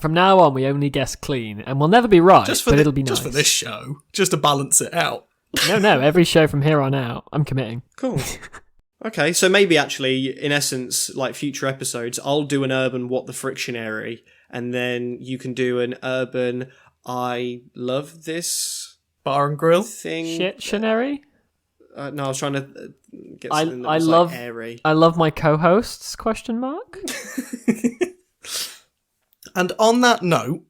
[SPEAKER 2] From now on, we only guess clean, and we'll never be right, but it'll be nice.
[SPEAKER 3] Just for this show, just to balance it out.
[SPEAKER 2] No, every show from here on out, I'm committing.
[SPEAKER 1] Cool. Okay, so maybe actually, in essence, like future episodes, I'll do an urban What the Frictionary, and then you can do an urban I love this
[SPEAKER 3] Bar and grill.
[SPEAKER 1] thing.
[SPEAKER 2] Shittionary?
[SPEAKER 1] No, I was trying to get
[SPEAKER 2] I
[SPEAKER 1] something that
[SPEAKER 2] I
[SPEAKER 1] was
[SPEAKER 2] love
[SPEAKER 1] like airy.
[SPEAKER 2] I love my co-hosts? Question mark.
[SPEAKER 3] And on that note,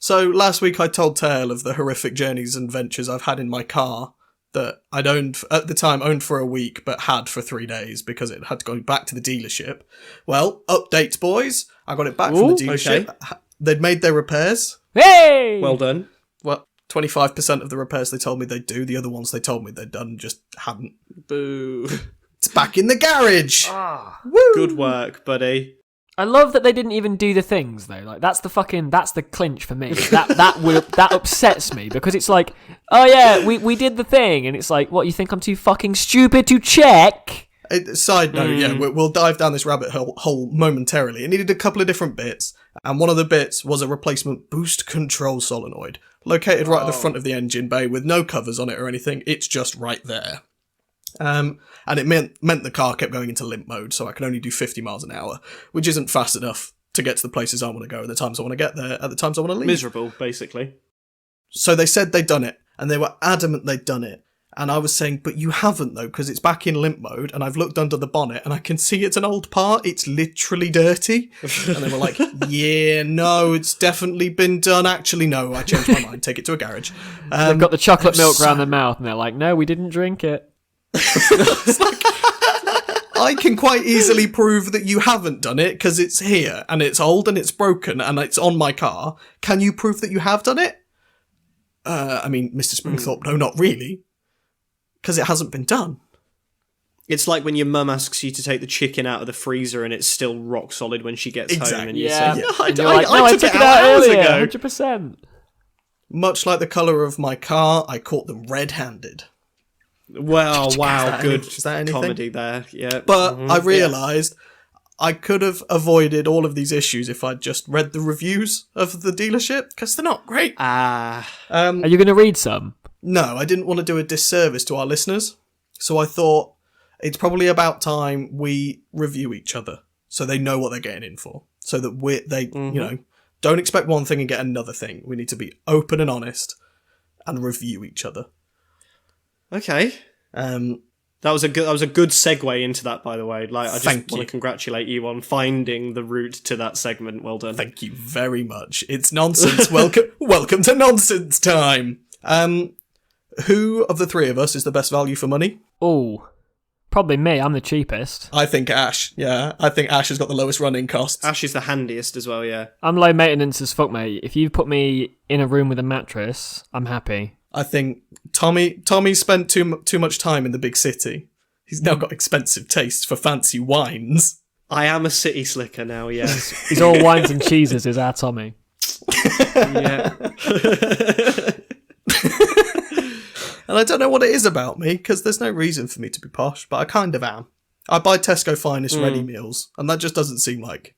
[SPEAKER 3] So last week I told tale of the horrific journeys and ventures I've had in my car that I'd owned at the time for a week, but had for 3 days because it had to go back to the dealership. Well, updates, boys. I got it back from the dealership.
[SPEAKER 1] Okay.
[SPEAKER 3] They'd made their repairs.
[SPEAKER 2] Hey!
[SPEAKER 1] Well done.
[SPEAKER 3] Well, 25% of the repairs they told me they'd do. The other ones they told me they'd done just hadn't.
[SPEAKER 1] Boo.
[SPEAKER 3] It's back in the garage.
[SPEAKER 2] Ah.
[SPEAKER 1] Good work, buddy.
[SPEAKER 2] I love that they didn't even do the things though. Like that's the clinch for me. That upsets me because it's like, oh yeah, we did the thing, and it's like, what, you think I'm too fucking stupid to check?
[SPEAKER 3] Side note, yeah, we'll dive down this rabbit hole momentarily. It needed a couple of different bits, and one of the bits was a replacement boost control solenoid, located right at the front of the engine bay with no covers on it or anything. It's just right there. And it meant the car kept going into limp mode, so I can only do 50 miles an hour, which isn't fast enough to get to the places I want to go at the times I want to get there, at the times I want to leave.
[SPEAKER 1] Miserable, basically.
[SPEAKER 3] So they said they'd done it, and they were adamant they'd done it. And I was saying, but you haven't though, because it's back in limp mode, and I've looked under the bonnet, and I can see it's an old part. It's literally dirty. And they were like, yeah, no, it's definitely been done. Actually, no, I changed my mind. Take it to a garage.
[SPEAKER 2] They've got the chocolate milk around their mouth, and they're like, no, we didn't drink it.
[SPEAKER 3] I can quite easily prove that you haven't done it, because it's here, and it's old, and it's broken, and it's on my car. Can you prove that you have done it? I mean, Mr. Springthorpe, no, not really. Because it hasn't been done.
[SPEAKER 1] It's like when your mum asks you to take the chicken out of the freezer and it's still rock solid when she gets home. And you say,
[SPEAKER 2] Yeah.
[SPEAKER 1] no,
[SPEAKER 2] I took it out
[SPEAKER 1] hours
[SPEAKER 2] earlier,
[SPEAKER 1] ago.
[SPEAKER 2] 100%.
[SPEAKER 3] Much like the colour of my car, I caught them red-handed.
[SPEAKER 1] Well, wow, good
[SPEAKER 3] is that anything?
[SPEAKER 1] comedy there. Yeah.
[SPEAKER 3] But I realised I could have avoided all of these issues if I'd just read the reviews of the dealership, because they're not great.
[SPEAKER 2] Are you going to read some?
[SPEAKER 3] No, I didn't want to do a disservice to our listeners, so I thought it's probably about time we review each other so they know what they're getting in for. So that you know, don't expect one thing and get another thing. We need to be open and honest and review each other.
[SPEAKER 1] Okay. That was a good segue into that, by the way. Like, I just want to congratulate you on finding the route to that segment. Well done.
[SPEAKER 3] Thank you very much. It's nonsense. Welcome to nonsense time. Who of the three of us is the best value for money?
[SPEAKER 2] Oh, probably me. I'm the cheapest.
[SPEAKER 3] I think Ash. Yeah, I think Ash has got the lowest running costs.
[SPEAKER 1] Ash is the handiest as well, yeah.
[SPEAKER 2] I'm low maintenance as fuck, mate. If you put me in a room with a mattress, I'm happy.
[SPEAKER 3] I think Tommy spent too much time in the big city. He's now got expensive tastes for fancy wines.
[SPEAKER 1] I am a city slicker now, yes.
[SPEAKER 2] He's all wines and cheeses, is our Tommy.
[SPEAKER 1] Yeah.
[SPEAKER 3] And I don't know what it is about me, because there's no reason for me to be posh, but I kind of am. I buy Tesco Finest ready meals, and that just doesn't seem like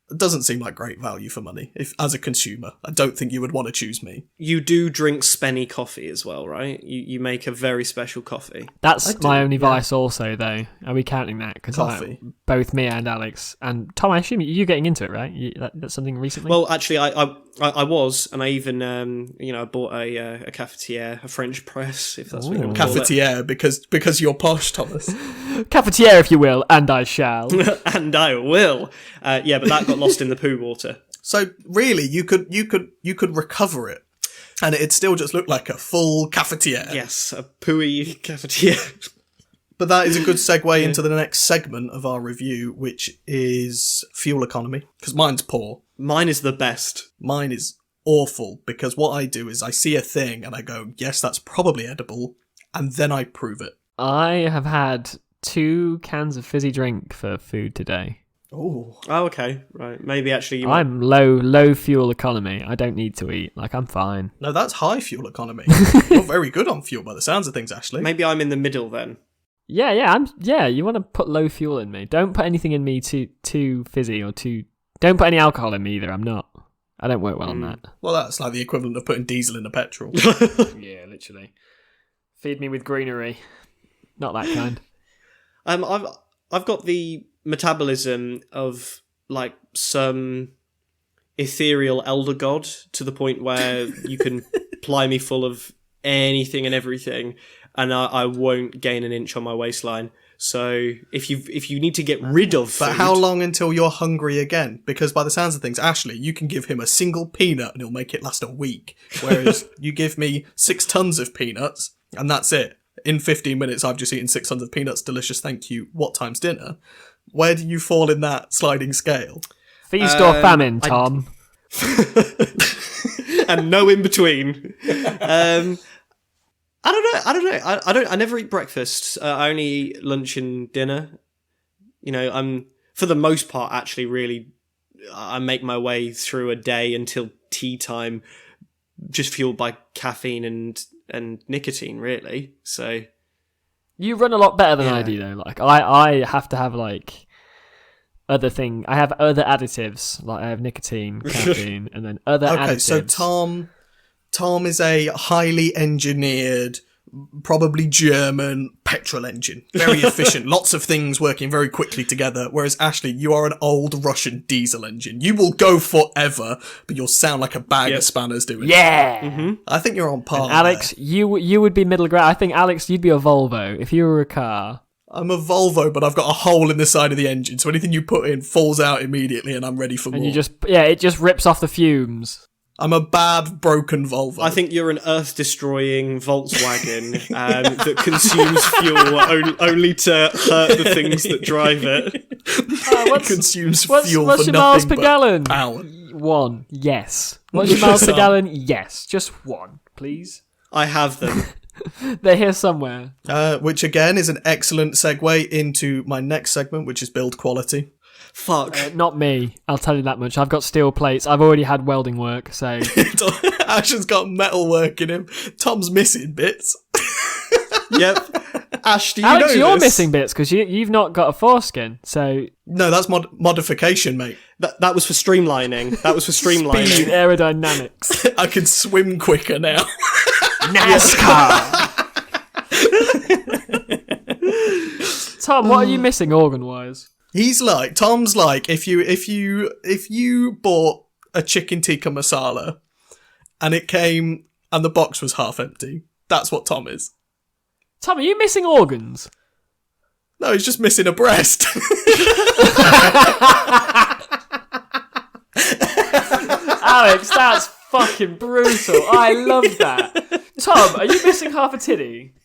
[SPEAKER 3] great value for money. If as a consumer, I don't think you would want to choose me.
[SPEAKER 1] You do drink spenny coffee as well, right? You make a very special coffee.
[SPEAKER 2] That's my only vice also, though. Are we counting that? Because
[SPEAKER 3] Coffee.
[SPEAKER 2] Both me and Alex and Tom, I assume you're getting into it, right? That's something recently?
[SPEAKER 1] Well, actually, I was, and I even I bought a cafetiere, a French press, if that's what you want to call it.
[SPEAKER 3] Cafetiere, because you're posh, Thomas.
[SPEAKER 2] Cafetiere, if you will, and I shall.
[SPEAKER 1] And I will. Yeah, but that got lost in the poo water.
[SPEAKER 3] So really, you could recover it, and it'd still just look like a full cafetiere.
[SPEAKER 1] Yes, a pooey cafetiere.
[SPEAKER 3] But that is a good segue into the next segment of our review, which is fuel economy, because mine's poor.
[SPEAKER 1] Mine is the best.
[SPEAKER 3] Mine is awful, because what I do is I see a thing and I go, yes, that's probably edible, and then I prove it.
[SPEAKER 2] I have had 2 cans of fizzy drink for food today.
[SPEAKER 3] Oh,
[SPEAKER 1] okay, right. Maybe actually
[SPEAKER 2] I'm low fuel economy. I don't need to eat. Like, I'm fine.
[SPEAKER 3] No, that's high fuel economy. You're very good on fuel by the sounds of things, Ashley.
[SPEAKER 1] Maybe I'm in the middle then.
[SPEAKER 2] Yeah. You want to put low fuel in me. Don't put anything in me too fizzy or too. Don't put any alcohol in me either. I'm not. I don't work well on that.
[SPEAKER 3] Well, that's like the equivalent of putting diesel in a petrol.
[SPEAKER 2] Yeah, literally. Feed me with greenery. Not that kind.
[SPEAKER 1] I've got the metabolism of like some ethereal elder god to the point where you can ply me full of anything and everything, and I won't gain an inch on my waistline. So if you need to get rid of food,
[SPEAKER 3] but how long until you're hungry again? Because by the sounds of things, Ashley, you can give him a single peanut and he'll make it last a week, whereas you give me 6 tons of peanuts and that's it. In 15 minutes, I've just eaten 6 tons of peanuts. Delicious, thank you. What time's dinner? Where do you fall in that sliding scale?
[SPEAKER 2] Feast or famine, Tom?
[SPEAKER 1] And no in between. I don't know. I never eat breakfast. I only eat lunch and dinner. I'm for the most part actually really I make my way through a day until tea time, just fueled by caffeine and nicotine, really. So
[SPEAKER 2] you run a lot better than I do, though. Like I have to have like other thing. I have other additives. Like I have nicotine, caffeine, and then other additives.
[SPEAKER 3] Okay, so Tom is a highly engineered, probably German petrol engine. Very efficient. Lots of things working very quickly together. Whereas Ashley, you are an old Russian diesel engine. You will go forever, but you'll sound like a bag of spanners doing it.
[SPEAKER 2] Yeah!
[SPEAKER 3] I think you're on par.
[SPEAKER 2] And Alex, you would be middle ground. I think, Alex, you'd be a Volvo if you were a car.
[SPEAKER 3] I'm a Volvo, but I've got a hole in the side of the engine, so anything you put in falls out immediately and I'm ready for more.
[SPEAKER 2] And it just rips off the fumes.
[SPEAKER 3] I'm a bad, broken Volvo.
[SPEAKER 1] I think you're an earth-destroying Volkswagen that consumes fuel only to hurt the things that drive it.
[SPEAKER 3] It consumes fuel
[SPEAKER 2] what's
[SPEAKER 3] for
[SPEAKER 2] your miles
[SPEAKER 3] nothing
[SPEAKER 2] per gallon?
[SPEAKER 3] Power.
[SPEAKER 2] 1. Yes. What's your miles per gallon? Yes. Just 1, please.
[SPEAKER 1] I have them.
[SPEAKER 2] They're here somewhere.
[SPEAKER 3] Which again is an excellent segue into my next segment, which is build quality.
[SPEAKER 1] Fuck.
[SPEAKER 2] Not me. I'll tell you that much. I've got steel plates. I've already had welding work, so...
[SPEAKER 3] Ash has got metal work in him. Tom's missing bits.
[SPEAKER 1] Yep. Ash, do you
[SPEAKER 2] Alex,
[SPEAKER 1] know
[SPEAKER 2] you're
[SPEAKER 1] this?
[SPEAKER 2] missing bits because you've not got a foreskin, so...
[SPEAKER 3] No, that's modification, mate.
[SPEAKER 1] That was for streamlining.
[SPEAKER 2] Speed, aerodynamics.
[SPEAKER 3] I can swim quicker now.
[SPEAKER 2] NASCAR! Tom, what are you missing organ-wise?
[SPEAKER 3] Tom's like, if you bought a chicken tikka masala and it came and the box was half empty, that's what Tom is.
[SPEAKER 2] Tom, are you missing organs?
[SPEAKER 3] No, he's just missing a breast.
[SPEAKER 2] Alex, that's fucking brutal. I love that. Tom, are you missing half a titty?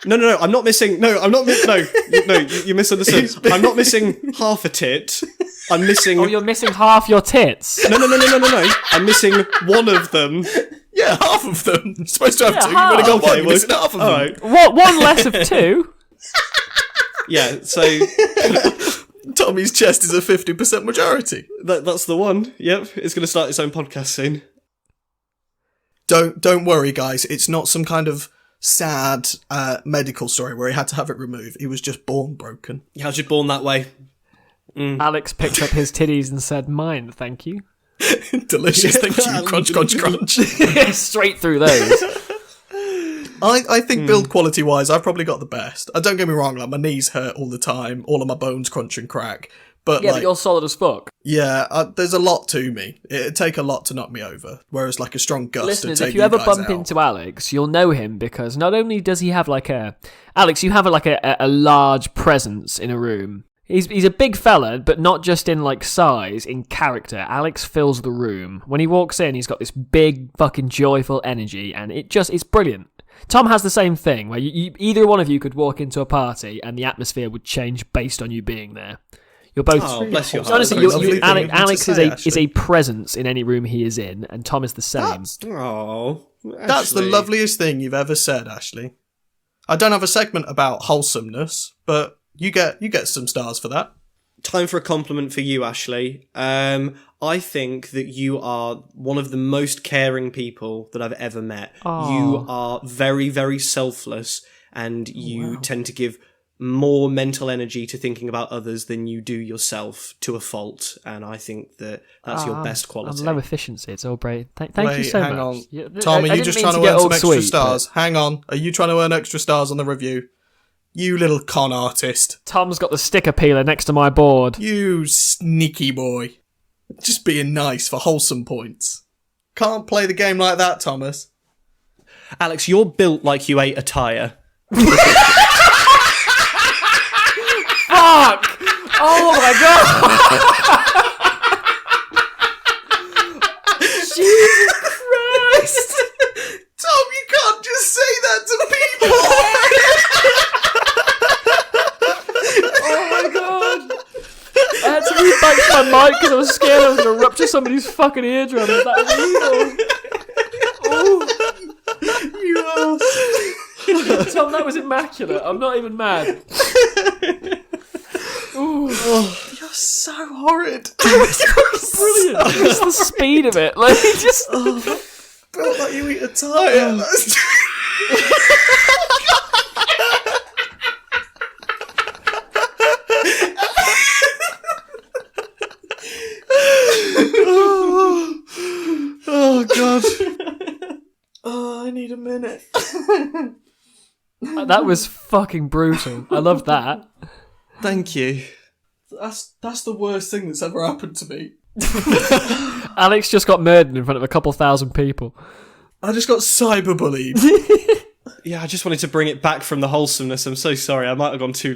[SPEAKER 1] No, I'm not missing... No, you misunderstood. I'm not missing half a tit. I'm missing...
[SPEAKER 2] Oh, you're missing half your tits.
[SPEAKER 1] No. I'm missing one of them.
[SPEAKER 3] Yeah, half of them. You're supposed to have two.
[SPEAKER 2] half.
[SPEAKER 3] You've only got one.
[SPEAKER 1] Okay,
[SPEAKER 3] You're missing half of them.
[SPEAKER 1] Alright.
[SPEAKER 2] What? One less of two?
[SPEAKER 1] Yeah, so...
[SPEAKER 3] Tommy's chest is a 50% majority.
[SPEAKER 1] That's the one. Yep, it's going to start its own podcast soon.
[SPEAKER 3] Don't worry, guys. It's not some kind of sad medical story where he had to have it removed. He was just born broken.
[SPEAKER 1] Yeah, I was just born that way.
[SPEAKER 2] Alex picked up his titties and said, "Mine, thank you."
[SPEAKER 3] Delicious, thank you. Crunch, crunch, crunch.
[SPEAKER 2] Straight through those.
[SPEAKER 3] I think build quality wise, I've probably got the best. Don't get me wrong, like my knees hurt all the time, all of my bones crunch and crack. But
[SPEAKER 2] Yeah, but you're solid as fuck.
[SPEAKER 3] Yeah, there's a lot to me. It'd take a lot to knock me over, whereas like a strong gust
[SPEAKER 2] Listeners,
[SPEAKER 3] to take
[SPEAKER 2] if you ever
[SPEAKER 3] guys
[SPEAKER 2] bump
[SPEAKER 3] out.
[SPEAKER 2] into Alex, you'll know him because not only does he have like Alex, you have a large presence in a room. He's a big fella, but not just in like size, in character. Alex fills the room. When he walks in, he's got this big fucking joyful energy, and it's brilliant. Tom has the same thing, where either one of you could walk into a party and the atmosphere would change based on you being there. You're both...
[SPEAKER 1] Oh, bless your heart.
[SPEAKER 2] Honestly, Alex is
[SPEAKER 3] actually.
[SPEAKER 2] a presence in any room he is in, and Tom is the same.
[SPEAKER 3] That's the loveliest thing you've ever said, Ashley. I don't have a segment about wholesomeness, but you get some stars for that.
[SPEAKER 1] Time for a compliment for you, Ashley. I think that you are one of the most caring people that I've ever met.
[SPEAKER 2] Aww.
[SPEAKER 1] You are very, very selfless, and you tend to give more mental energy to thinking about others than you do yourself, to a fault. And I think that that's your best quality.
[SPEAKER 2] I'm low efficiency. It's all great. Thank you so
[SPEAKER 3] hang
[SPEAKER 2] much.
[SPEAKER 3] on. Tom, are you just trying to earn some extra stars? Hang on. Are you trying to earn extra stars on the review? You little con artist.
[SPEAKER 2] Tom's got the sticker peeler next to my board.
[SPEAKER 3] You sneaky boy. Just being nice for wholesome points. Can't play the game like that, Thomas.
[SPEAKER 1] Alex, you're built like you ate a tyre.
[SPEAKER 2] Fuck! Oh my god! Jesus Christ!
[SPEAKER 3] Tom, you can't just say that to people!
[SPEAKER 2] Oh my god! I had to rebank my mic because I was scared I was going to rupture somebody's fucking eardrums. That was evil. Oh.
[SPEAKER 3] You ass.
[SPEAKER 2] Tom, that was immaculate. I'm not even mad.
[SPEAKER 3] Oh, you're so horrid.
[SPEAKER 2] Brilliant. Just the speed of it. Like, just...
[SPEAKER 3] Felt like you eat a tyre. Oh God. Oh, I need a minute.
[SPEAKER 2] That was fucking brutal. I loved that.
[SPEAKER 1] Thank you.
[SPEAKER 3] That's the worst thing that's ever happened to me.
[SPEAKER 2] Alex just got murdered in front of a couple thousand people.
[SPEAKER 3] I just got cyberbullied.
[SPEAKER 1] Yeah, I just wanted to bring it back from the wholesomeness. I'm so sorry. I might have gone too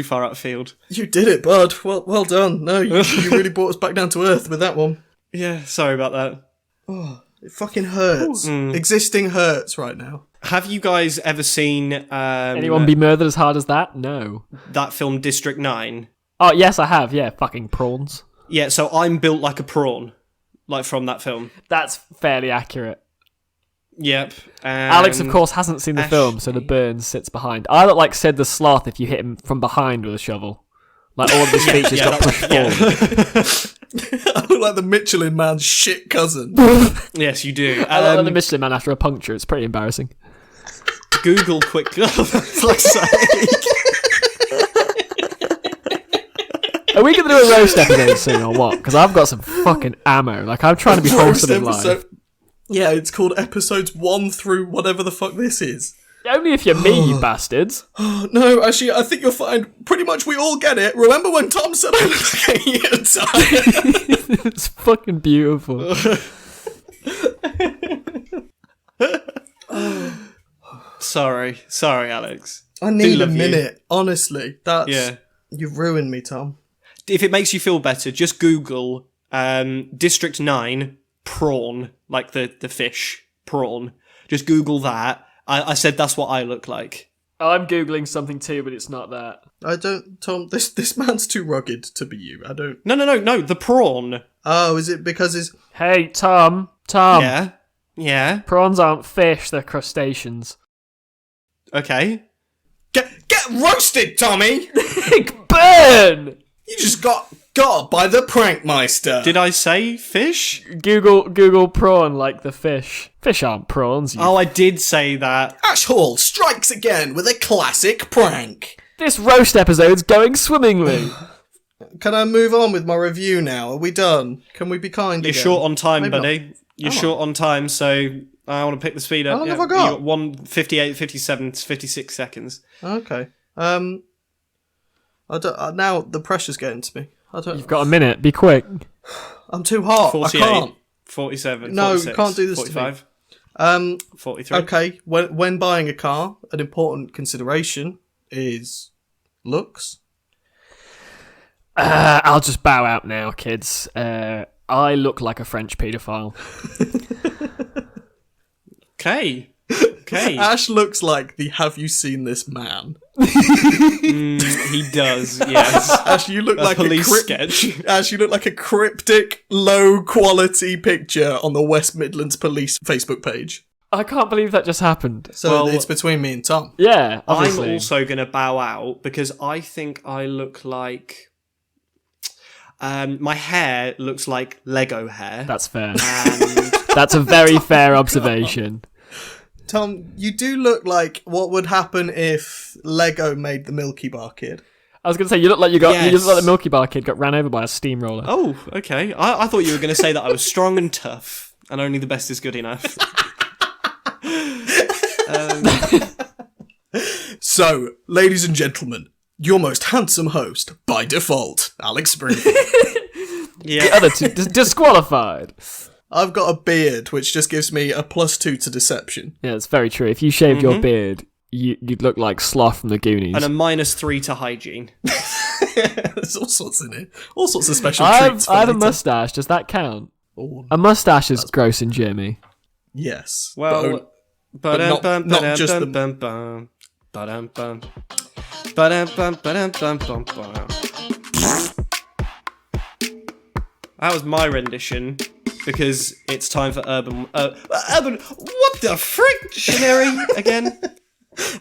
[SPEAKER 1] far outfield.
[SPEAKER 3] You did it, bud. Well done. No, you really brought us back down to earth with that one.
[SPEAKER 1] Yeah, sorry about that.
[SPEAKER 3] Oh, it fucking hurts. Existing hurts right now.
[SPEAKER 1] Have you guys ever seen
[SPEAKER 2] Anyone be murdered as hard as that? No.
[SPEAKER 1] that film District 9?
[SPEAKER 2] Oh, yes, I have. Yeah, fucking prawns.
[SPEAKER 1] Yeah, so I'm built like a prawn, like from that film.
[SPEAKER 2] That's fairly accurate.
[SPEAKER 1] Yep.
[SPEAKER 2] Alex, of course, hasn't seen the film, so the burn sits behind. I look like Sid the Sloth if you hit him from behind with a shovel. Like, all of his features got pushed forward.
[SPEAKER 3] I look like the Michelin Man's shit cousin.
[SPEAKER 1] Yes, you do.
[SPEAKER 2] I look like the Michelin Man after a puncture. It's pretty embarrassing.
[SPEAKER 1] Google quick. For fuck's sake.
[SPEAKER 2] Are we going to do a roast episode soon or what? Because I've got some fucking ammo. Like, I'm trying to be wholesome in life.
[SPEAKER 3] Yeah, it's called episodes 1 through whatever the fuck this is.
[SPEAKER 2] Only if you're me, you bastards.
[SPEAKER 3] Oh, no, actually, I think you'll find pretty much we all get it. Remember when Tom said I look like a time?
[SPEAKER 2] It's fucking beautiful.
[SPEAKER 1] Sorry, Alex.
[SPEAKER 3] I need a minute, honestly.
[SPEAKER 1] Yeah.
[SPEAKER 3] You've ruined me, Tom.
[SPEAKER 1] If it makes you feel better, just Google District 9 prawn, like the fish prawn. Just Google that. I said that's what I look like.
[SPEAKER 2] I'm Googling something too, but it's not that.
[SPEAKER 3] I don't, Tom, this man's too rugged to be you. I don't...
[SPEAKER 1] No, the prawn.
[SPEAKER 3] Oh, is it because his...
[SPEAKER 2] Hey, Tom.
[SPEAKER 1] Yeah.
[SPEAKER 2] Prawns aren't fish, they're crustaceans.
[SPEAKER 1] Okay.
[SPEAKER 3] Get roasted, Tommy!
[SPEAKER 2] Burn!
[SPEAKER 3] You just got by the prankmeister.
[SPEAKER 1] Did I say fish?
[SPEAKER 2] Google prawn like the fish. Fish aren't prawns.
[SPEAKER 1] Oh, I did say that.
[SPEAKER 3] Ash Hall strikes again with a classic prank.
[SPEAKER 2] This roast episode's going swimmingly.
[SPEAKER 3] Can I move on with my review now? Are we done? Can we be kind
[SPEAKER 1] You're
[SPEAKER 3] again?
[SPEAKER 1] short on time,
[SPEAKER 3] Maybe
[SPEAKER 1] buddy.
[SPEAKER 3] not.
[SPEAKER 1] You're short on time, so I want to pick the speed up.
[SPEAKER 3] How long have I got?
[SPEAKER 1] You got 1:58, 57, 56 seconds.
[SPEAKER 3] Okay. Now the pressure's getting to me.
[SPEAKER 2] You've got a minute, be quick.
[SPEAKER 3] I'm too hot.
[SPEAKER 1] 48,
[SPEAKER 3] I can't.
[SPEAKER 1] 47,
[SPEAKER 3] No,
[SPEAKER 1] 46,
[SPEAKER 3] you can't do this
[SPEAKER 1] 45,
[SPEAKER 3] to me.
[SPEAKER 1] 43.
[SPEAKER 3] Okay, when buying a car, an important consideration is looks.
[SPEAKER 2] I'll just bow out now, kids. I look like a French paedophile.
[SPEAKER 1] Okay.
[SPEAKER 3] Ash looks like the "Have you seen this man?"
[SPEAKER 1] He does, yes.
[SPEAKER 3] Ash, you look like
[SPEAKER 1] police sketch.
[SPEAKER 3] Ash, you look like a cryptic, low-quality picture on the West Midlands Police Facebook page.
[SPEAKER 2] I can't believe that just happened.
[SPEAKER 3] So it's between me and Tom.
[SPEAKER 2] Yeah, obviously.
[SPEAKER 1] I'm also going to bow out because I think I look like... my hair looks like Lego hair.
[SPEAKER 2] That's fair.
[SPEAKER 1] And
[SPEAKER 2] That's a very fair observation.
[SPEAKER 3] Tom, you do look like what would happen if Lego made the Milky Bar Kid.
[SPEAKER 2] I was going to say, you look like you look like
[SPEAKER 1] Yes.
[SPEAKER 2] the Milky Bar Kid got ran over by a steamroller.
[SPEAKER 1] Oh, okay. I thought you were going to say that I was strong and tough, and only the best is good enough.
[SPEAKER 3] So, ladies and gentlemen, your most handsome host, by default, Alex Springfield.
[SPEAKER 1] Yeah.
[SPEAKER 2] The other two, disqualified.
[SPEAKER 3] I've got a beard, which just gives me a +2 to deception.
[SPEAKER 2] Yeah, it's very true. If you shaved your beard, you'd look like Sloth from the Goonies.
[SPEAKER 1] And a -3 to hygiene.
[SPEAKER 3] There's all sorts in it. All sorts of special
[SPEAKER 2] I
[SPEAKER 3] treats.
[SPEAKER 2] have a
[SPEAKER 3] later.
[SPEAKER 2] mustache. Does that count?
[SPEAKER 3] Oh,
[SPEAKER 2] A mustache is gross and germy.
[SPEAKER 3] yes.
[SPEAKER 1] Well,
[SPEAKER 3] but not just the...
[SPEAKER 1] That was my rendition because it's time for urban. What the frick, Shineri again?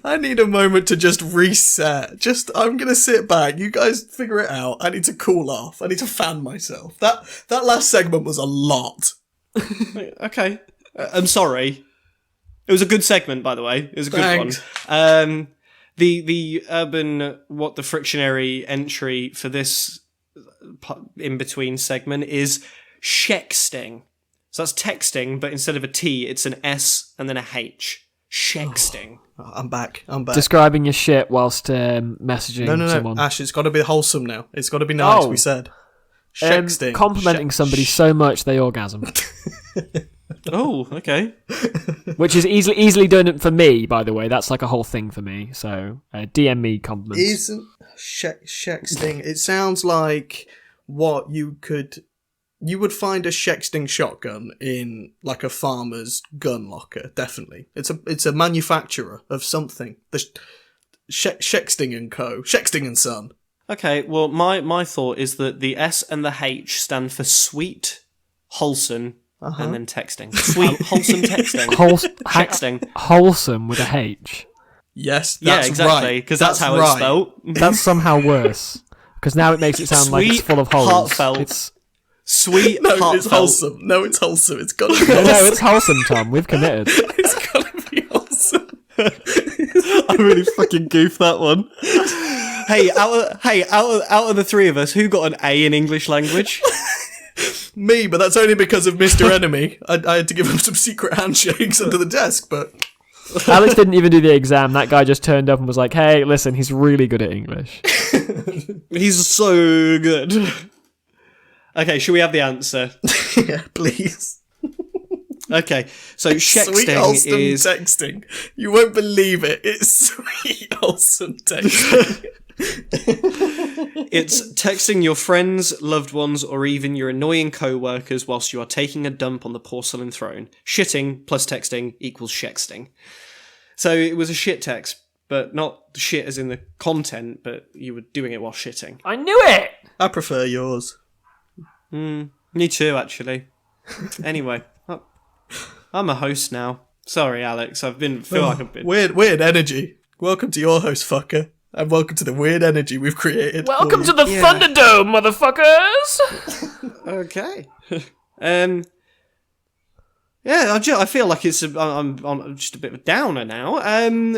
[SPEAKER 3] I need a moment to just reset. I'm gonna sit back. You guys figure it out. I need to cool off. I need to fan myself. That last segment was a lot.
[SPEAKER 1] Okay. I'm sorry. It was a good segment, by the way. It was a good
[SPEAKER 3] Thanks.
[SPEAKER 1] one. The urban, what the frictionary entry for this in-between segment is shexting. So that's texting, but instead of a T, it's an S and then a H. Shexting.
[SPEAKER 3] Oh, I'm back.
[SPEAKER 2] Describing your shit whilst messaging
[SPEAKER 3] No,
[SPEAKER 2] someone.
[SPEAKER 3] Ash, it's got to be wholesome now. It's got to be nice, we said. Shexting.
[SPEAKER 2] Complimenting somebody so much they orgasm.
[SPEAKER 1] Oh, okay.
[SPEAKER 2] Which is easily done for me, by the way. That's like a whole thing for me. So DM me compliments.
[SPEAKER 3] Isn't shexting? It sounds like what you would find a shexting shotgun in like a farmer's gun locker. Definitely, it's a manufacturer of something. The Shexting and Co. Shexting and Son.
[SPEAKER 1] Okay, well, my thought is that the S and the H stand for sweet, wholesome, and then texting. Sweet, wholesome texting. Shexting.
[SPEAKER 2] Wholesome with a H.
[SPEAKER 3] Yes, that's
[SPEAKER 1] exactly, because that's how it's spelled.
[SPEAKER 2] That's somehow worse. Because now it makes it sound like it's full of holes.
[SPEAKER 1] Heartfelt.
[SPEAKER 2] It's
[SPEAKER 1] sweet,
[SPEAKER 3] No,
[SPEAKER 1] heartfelt.
[SPEAKER 3] it's wholesome. No, it's wholesome. It's got to be
[SPEAKER 2] no,
[SPEAKER 3] wholesome.
[SPEAKER 2] it's wholesome, Tom. We've committed.
[SPEAKER 3] It's got to be wholesome.
[SPEAKER 1] I really fucking goofed that one. Hey, out of the three of us, who got an A in English language?
[SPEAKER 3] Me, but that's only because of Mr. Enemy. I had to give him some secret handshakes under the desk, but...
[SPEAKER 2] Alex didn't even do the exam. That guy just turned up and was like, hey, listen, he's really good at English.
[SPEAKER 1] He's so good. Okay, should we have the answer?
[SPEAKER 3] Yeah, please.
[SPEAKER 1] Okay, so
[SPEAKER 3] Sweet,
[SPEAKER 1] shexting
[SPEAKER 3] wholesome
[SPEAKER 1] is...
[SPEAKER 3] texting. You won't believe it. It's sweet, wholesome texting.
[SPEAKER 1] It's texting your friends, loved ones, or even your annoying co-workers whilst you are taking a dump on the porcelain throne. Shitting plus texting equals shexting. So it was a shit text, but not shit as in the content, but you were doing it while shitting.
[SPEAKER 2] I knew it!
[SPEAKER 3] I prefer yours.
[SPEAKER 1] Me too, actually. Anyway, I'm a host now. Sorry, Alex. Feel like I've been...
[SPEAKER 3] Weird energy. Welcome to your host, fucker. And welcome to the weird energy we've created.
[SPEAKER 2] Welcome to the Thunderdome, motherfuckers!
[SPEAKER 1] Okay. I feel like I'm just a bit of a downer now.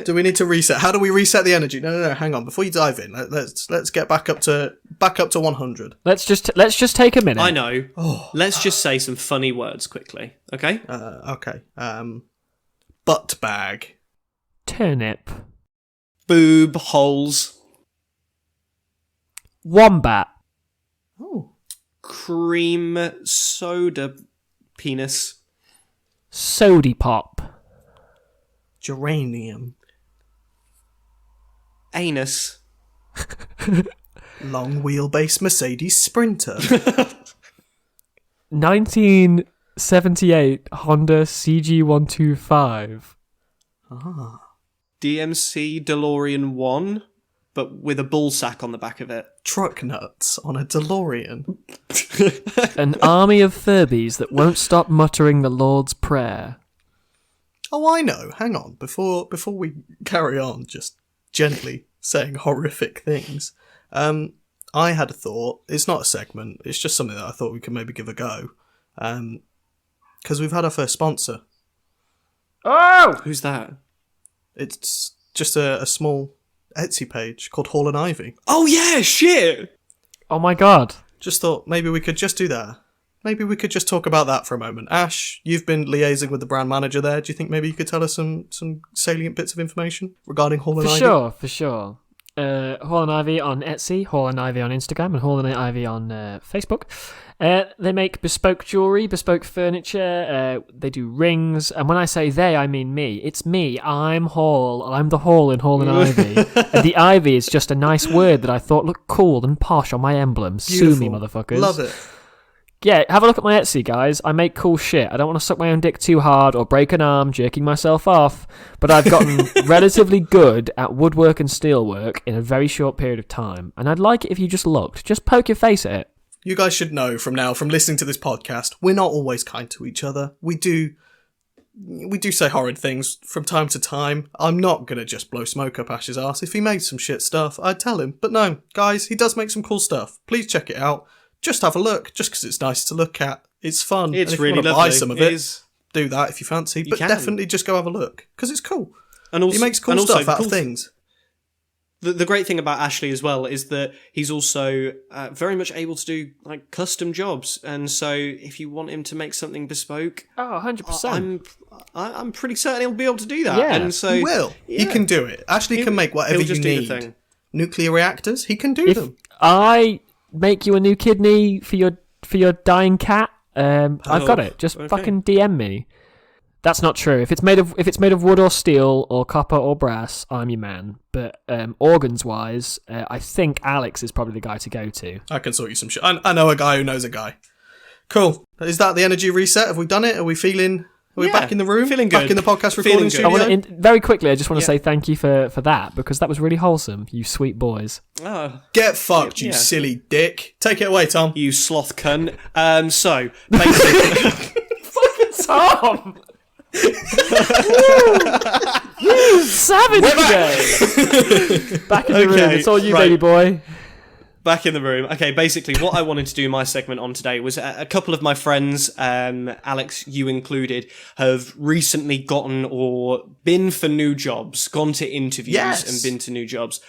[SPEAKER 3] Do we need to reset? How do we reset the energy? No. Hang on. Before you dive in, let's get back up to 100.
[SPEAKER 2] Let's just take a minute.
[SPEAKER 1] I know. Let's just say some funny words quickly, okay?
[SPEAKER 3] Okay. Butt bag.
[SPEAKER 2] Turnip.
[SPEAKER 1] Boob holes.
[SPEAKER 2] Wombat.
[SPEAKER 3] Oh.
[SPEAKER 1] Cream soda penis.
[SPEAKER 2] Sody pop.
[SPEAKER 3] Geranium.
[SPEAKER 1] Anus.
[SPEAKER 3] Long wheelbase Mercedes Sprinter.
[SPEAKER 2] 1978 Honda CG125.
[SPEAKER 1] DMC DeLorean 1, but with a ball sack on the back of it.
[SPEAKER 3] Truck nuts on a DeLorean.
[SPEAKER 2] An army of Furbies that won't stop muttering the Lord's Prayer.
[SPEAKER 3] Oh, I know. Hang on. Before we carry on, just gently saying horrific things. I had a thought. It's not a segment. It's just something that I thought we could maybe give a go. Because we've had our first sponsor.
[SPEAKER 2] Oh!
[SPEAKER 1] Who's that?
[SPEAKER 3] It's just a small Etsy page called Hall and Ivy.
[SPEAKER 1] Oh yeah, shit!
[SPEAKER 2] Oh my god.
[SPEAKER 3] Just thought maybe we could just do that. Maybe we could just talk about that for a moment. Ash, you've been liaising with the brand manager there. Do you think maybe you could tell us some salient bits of information regarding Hall and Ivy?
[SPEAKER 2] For sure. Hall and Ivy on Etsy, Hall and Ivy on Instagram, and Hall and Ivy on Facebook. They make bespoke jewellery, bespoke furniture, they do rings, and when I say they, I mean me. It's me, I'm Hall, I'm the Hall in Hall and Ivy. And the Ivy is just a nice word that I thought looked cool and posh on my emblem.
[SPEAKER 3] Beautiful.
[SPEAKER 2] Sue me, motherfuckers.
[SPEAKER 3] Love it.
[SPEAKER 2] Yeah, have a look at my Etsy, guys. I make cool shit. I don't want to suck my own dick too hard or break an arm jerking myself off, but I've gotten relatively good at woodwork and steelwork in a very short period of time, and I'd like it if you just looked. Just poke your face at it.
[SPEAKER 3] You guys should know from listening to this podcast, we're not always kind to each other. We do we do say horrid things from time to time. I'm not going to just blow smoke up Ash's arse. If he made some shit stuff, I'd tell him. But no, guys, he does make some cool stuff. Please check it out. Just have a look, just because it's nice to look at. It's fun.
[SPEAKER 1] It's
[SPEAKER 3] and if
[SPEAKER 1] really
[SPEAKER 3] you want to
[SPEAKER 1] lovely.
[SPEAKER 3] buy some of it, do that if you fancy. But definitely just go have a look, because it's cool.
[SPEAKER 1] And also,
[SPEAKER 3] he makes cool stuff out of things.
[SPEAKER 1] The great thing about Ashley as well is that he's also very much able to do like custom jobs, and so if you want him to make something bespoke,
[SPEAKER 2] 100%.
[SPEAKER 1] I'm pretty certain he'll be able to do that.
[SPEAKER 2] Yeah.
[SPEAKER 1] And so
[SPEAKER 3] He will.
[SPEAKER 1] yeah.
[SPEAKER 3] He can do it. Ashley can make whatever
[SPEAKER 1] he'll
[SPEAKER 3] you
[SPEAKER 1] just do the
[SPEAKER 3] need.
[SPEAKER 1] thing.
[SPEAKER 3] Nuclear reactors, he can do
[SPEAKER 2] If
[SPEAKER 3] them.
[SPEAKER 2] I make you a new kidney for your dying cat, I've got it. Just fucking DM me. That's not true. If it's made of wood or steel or copper or brass, I'm your man. But organs wise, I think Alex is probably the guy to go to.
[SPEAKER 3] I can sort you some shit. I know a guy who knows a guy. Cool. Is that the energy reset? Have we done it? Are we feeling? Are we back in the room?
[SPEAKER 1] Feeling good.
[SPEAKER 3] Back in the podcast
[SPEAKER 1] Feeling
[SPEAKER 3] recording
[SPEAKER 1] good.
[SPEAKER 3] studio?
[SPEAKER 2] Very quickly, I just want to say thank you for that, because that was really wholesome. You sweet boys.
[SPEAKER 1] Oh,
[SPEAKER 3] Get fucked, you silly dick. Take it away, Tom.
[SPEAKER 1] you sloth cunt. So basically,
[SPEAKER 2] Tom. You savage today. Back in the room. It's all you,
[SPEAKER 1] right.
[SPEAKER 2] baby boy.
[SPEAKER 1] back in the room. Okay, basically, what I wanted to do my segment on today was a couple of my friends, Alex, you included, have recently gotten or been for new jobs, gone to interviews and been to new jobs.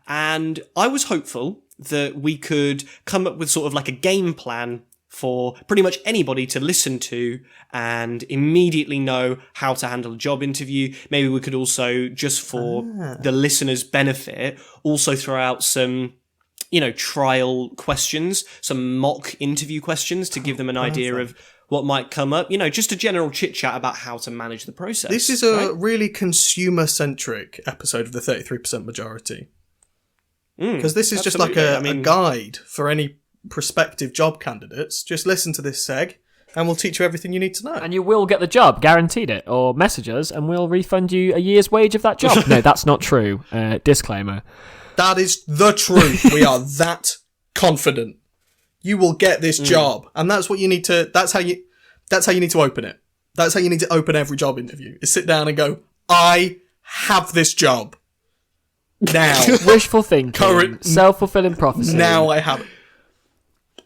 [SPEAKER 1] And I was hopeful that we could come up with sort of like a game plan for pretty much anybody to listen to and immediately know how to handle a job interview. Maybe we could also, just for the listeners' benefit, also throw out some, trial questions, some mock interview questions to give them an idea of what might come up. Just a general chit chat about how to manage the process.
[SPEAKER 3] This is a really consumer-centric episode of the 33% Majority. Because this is just like a guide for any prospective job candidates. Just listen to this seg and we'll teach you everything you need to know.
[SPEAKER 2] And you will get the job, guaranteed it. Or message us and we'll refund you a year's wage of that job. No, that's not true. Disclaimer.
[SPEAKER 3] That is the truth. We are that confident. You will get this job. And that's what you need to, that's how you need to open it. That's how you need to open every job interview. Is sit down and go, I have this job. Now.
[SPEAKER 2] Wishful thinking. Self-fulfilling prophecy.
[SPEAKER 3] Now I have it.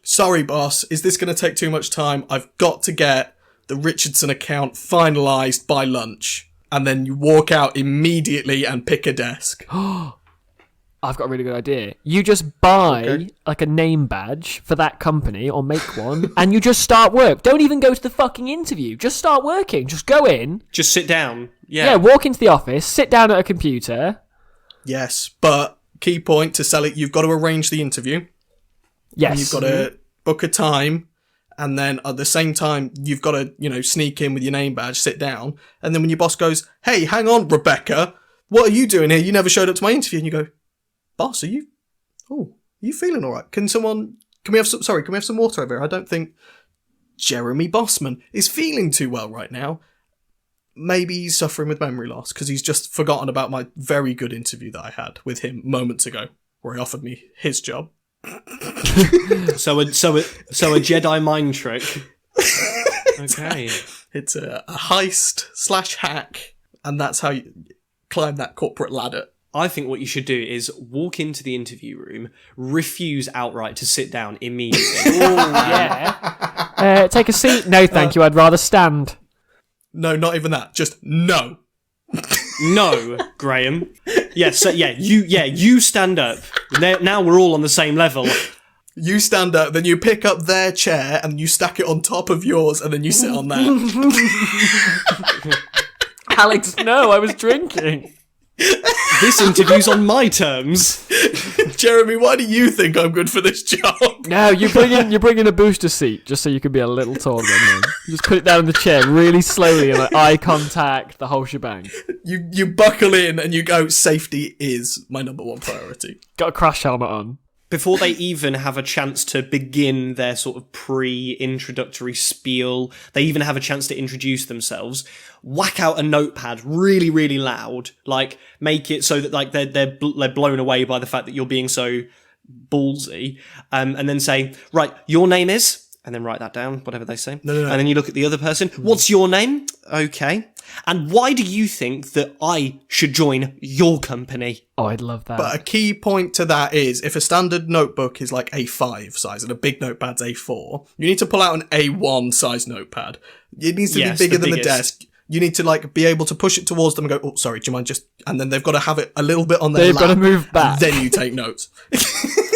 [SPEAKER 3] Sorry, boss. Is this going to take too much time? I've got to get the Richardson account finalised by lunch. And then you walk out immediately and pick a desk.
[SPEAKER 2] I've got a really good idea. You just buy like a name badge for that company or make one and you just start work. Don't even go to the fucking interview. Just start working. Just go in.
[SPEAKER 1] Just sit down.
[SPEAKER 2] Yeah, walk into the office, sit down at a computer.
[SPEAKER 3] Yes, but key point to sell it, you've got to arrange the interview.
[SPEAKER 2] Yes.
[SPEAKER 3] And you've got to book a time, and then at the same time, you've got to, sneak in with your name badge, sit down, and then when your boss goes, hey, hang on, Rebecca, what are you doing here? You never showed up to my interview. And you go, boss, are you feeling all right? Can we have some water over here? I don't think Jeremy Bossman is feeling too well right now. Maybe he's suffering with memory loss because he's just forgotten about my very good interview that I had with him moments ago, where he offered me his job.
[SPEAKER 1] So a Jedi mind trick. Okay.
[SPEAKER 3] It's a heist / hack, and that's how you climb that corporate ladder.
[SPEAKER 1] I think what you should do is walk into the interview room, refuse outright to sit down immediately.
[SPEAKER 2] Yeah. Take a seat. No, thank you. I'd rather stand.
[SPEAKER 3] No, not even that. Just no.
[SPEAKER 1] No, Graham. Yes, you stand up. Now we're all on the same level.
[SPEAKER 3] You stand up, then you pick up their chair and you stack it on top of yours, and then you sit on that.
[SPEAKER 2] Alex, no, I was drinking.
[SPEAKER 1] This interview's on my terms.
[SPEAKER 3] Jeremy, why do you think I'm good for this job?
[SPEAKER 2] No, you bring in a booster seat just so you can be a little taller than him. You just put it down in the chair really slowly and eye contact, the whole shebang.
[SPEAKER 3] You buckle in and you go, safety is my number one priority.
[SPEAKER 2] Got a crash helmet on.
[SPEAKER 1] Before they even have a chance to begin their sort of pre-introductory spiel, they even have a chance to introduce themselves, whack out a notepad really, really loud, like make it so that like they're blown away by the fact that you're being so ballsy, and then say, right, your name is, and then write that down, whatever they say.
[SPEAKER 3] No.
[SPEAKER 1] And then you look at the other person. What's your name? Okay. And why do you think that I should join your company?
[SPEAKER 2] Oh, I'd love that.
[SPEAKER 3] But a key point to that is if a standard notebook is like A5 size and a big notepad's A4, you need to pull out an A1 size notepad. It needs to be bigger than the desk. You need to like be able to push it towards them and go, oh, sorry, do you mind just... And then they've got to have it a little bit on their lap.
[SPEAKER 2] They've got to move back.
[SPEAKER 3] Then you take notes.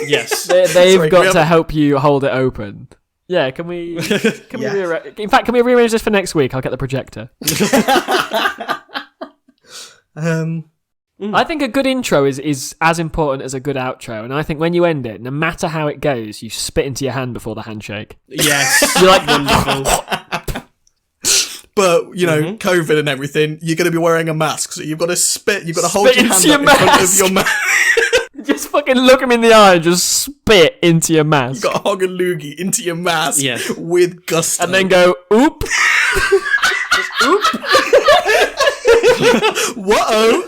[SPEAKER 1] Yes.
[SPEAKER 2] They've got to help you hold it open. Yeah, can we in fact, can we rearrange this for next week? I'll get the projector. I think a good intro is as important as a good outro, and I think when you end it, no matter how it goes, you spit into your hand before the handshake.
[SPEAKER 1] Yes.
[SPEAKER 2] You're like, wonderful.
[SPEAKER 3] But, you know, COVID and everything, you're going to be wearing a mask, so you've got to spit, you've got to hold your hand up in front of your mouth.
[SPEAKER 2] Just fucking look him in the eye and just spit into your mask.
[SPEAKER 3] You've got to hog a loogie into your mask with gusto.
[SPEAKER 2] And then go, oop. Just oop.
[SPEAKER 3] Whoa.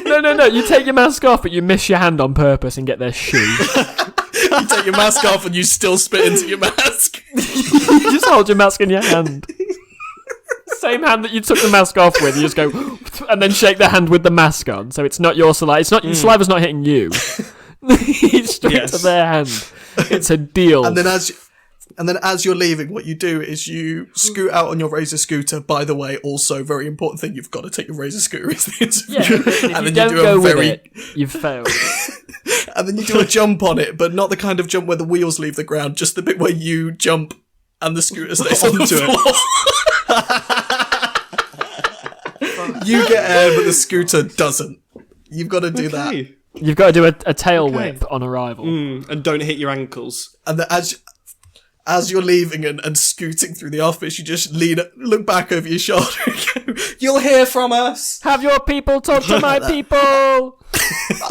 [SPEAKER 2] No. You take your mask off, but you miss your hand on purpose and get their shoe.
[SPEAKER 3] You take your mask off and you still spit into your mask.
[SPEAKER 2] You just hold your mask in your hand. Same hand that you took the mask off with, you just go and then shake the hand with the mask on. So it's not your saliva. It's not your saliva's not hitting you. It's straight to their hand. It's a deal.
[SPEAKER 3] And then as you're leaving, what you do is you scoot out on your Razor scooter. By the way, also very important thing, you've got to take your Razor scooter as the interview.
[SPEAKER 2] Yeah, and then you do with it, you've failed.
[SPEAKER 3] And then you do a jump on it, but not the kind of jump where the wheels leave the ground, just the bit where you jump and the scooter stays on the floor. You get air, but the scooter doesn't. You've got to do that.
[SPEAKER 2] You've got to do a tail whip on arrival.
[SPEAKER 1] And don't hit your ankles.
[SPEAKER 3] And as you're leaving and scooting through the office, you just look back over your shoulder and go, you'll hear from us.
[SPEAKER 2] Have your people talk to my people.